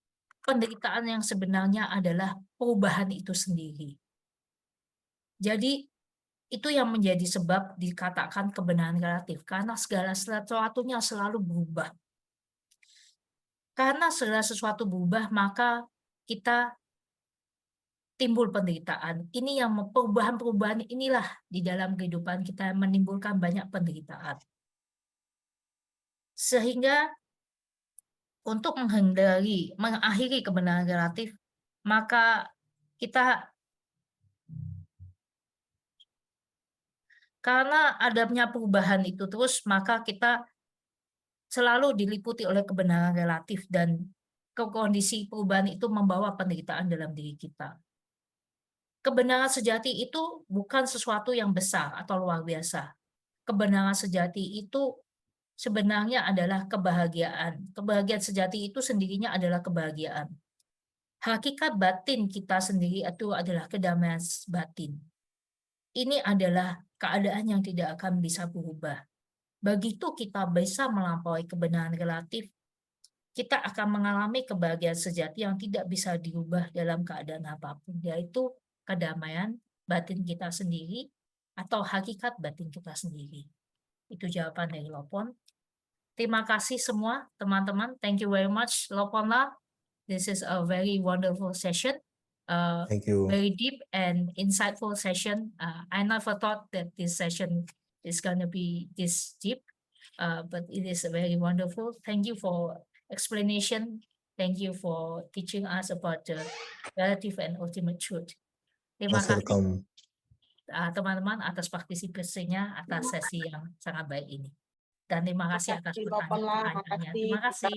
Penderitaan yang sebenarnya adalah perubahan itu sendiri. Jadi itu yang menjadi sebab dikatakan kebenaran relatif, karena segala sesuatunya selalu berubah. Karena segala sesuatu berubah, maka kita timbul penderitaan. Ini yang perubahan-perubahan inilah di dalam kehidupan kita yang menimbulkan banyak penderitaan. Sehingga untuk mengakhiri kebenaran relatif, maka kita karena adanya perubahan itu terus, maka kita selalu diliputi oleh kebenaran relatif dan kondisi perubahan itu membawa penderitaan dalam diri kita. Kebenaran sejati itu bukan sesuatu yang besar atau luar biasa. Kebenaran sejati itu sebenarnya adalah kebahagiaan. Kebahagiaan sejati itu sendirinya adalah kebahagiaan. Hakikat batin kita sendiri itu adalah kedamaian batin. Ini adalah keadaan yang tidak akan bisa berubah. Begitu kita bisa melampaui kebenaran relatif, kita akan mengalami kebahagiaan sejati yang tidak bisa diubah dalam keadaan apapun, yaitu kedamaian batin kita sendiri atau hakikat batin kita sendiri. Itu jawaban dari Lopon. Terima kasih semua teman-teman. Thank you very much, Loponla. This is a very wonderful session. Thank you. Very deep and insightful session. I never thought that this session is going to be this deep, but it is very wonderful. Thank you for explanation. Thank you for teaching us about the relative and ultimate truth. Terima Most kasih welcome. teman-teman atas partisipasinya atas sesi yang sangat baik ini. Dan terima kasih atas pertanyaannya. Terima kasih.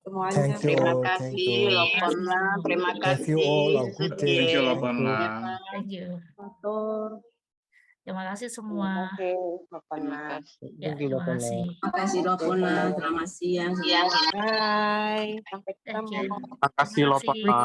Semuanya. Thank you. Terima Thank kasih you. Loponla, terima Thank you all. A kasih. good day. Thank you, Thank Loponla. you. Thank you. Matur. Terima kasih Terima semua. kasih Loponla. Ya, terima kasih. Terima kasih Lopona, selamat siang. Bye. Sampai Thank ketemu. you. Terima kasih, Terima Loponla.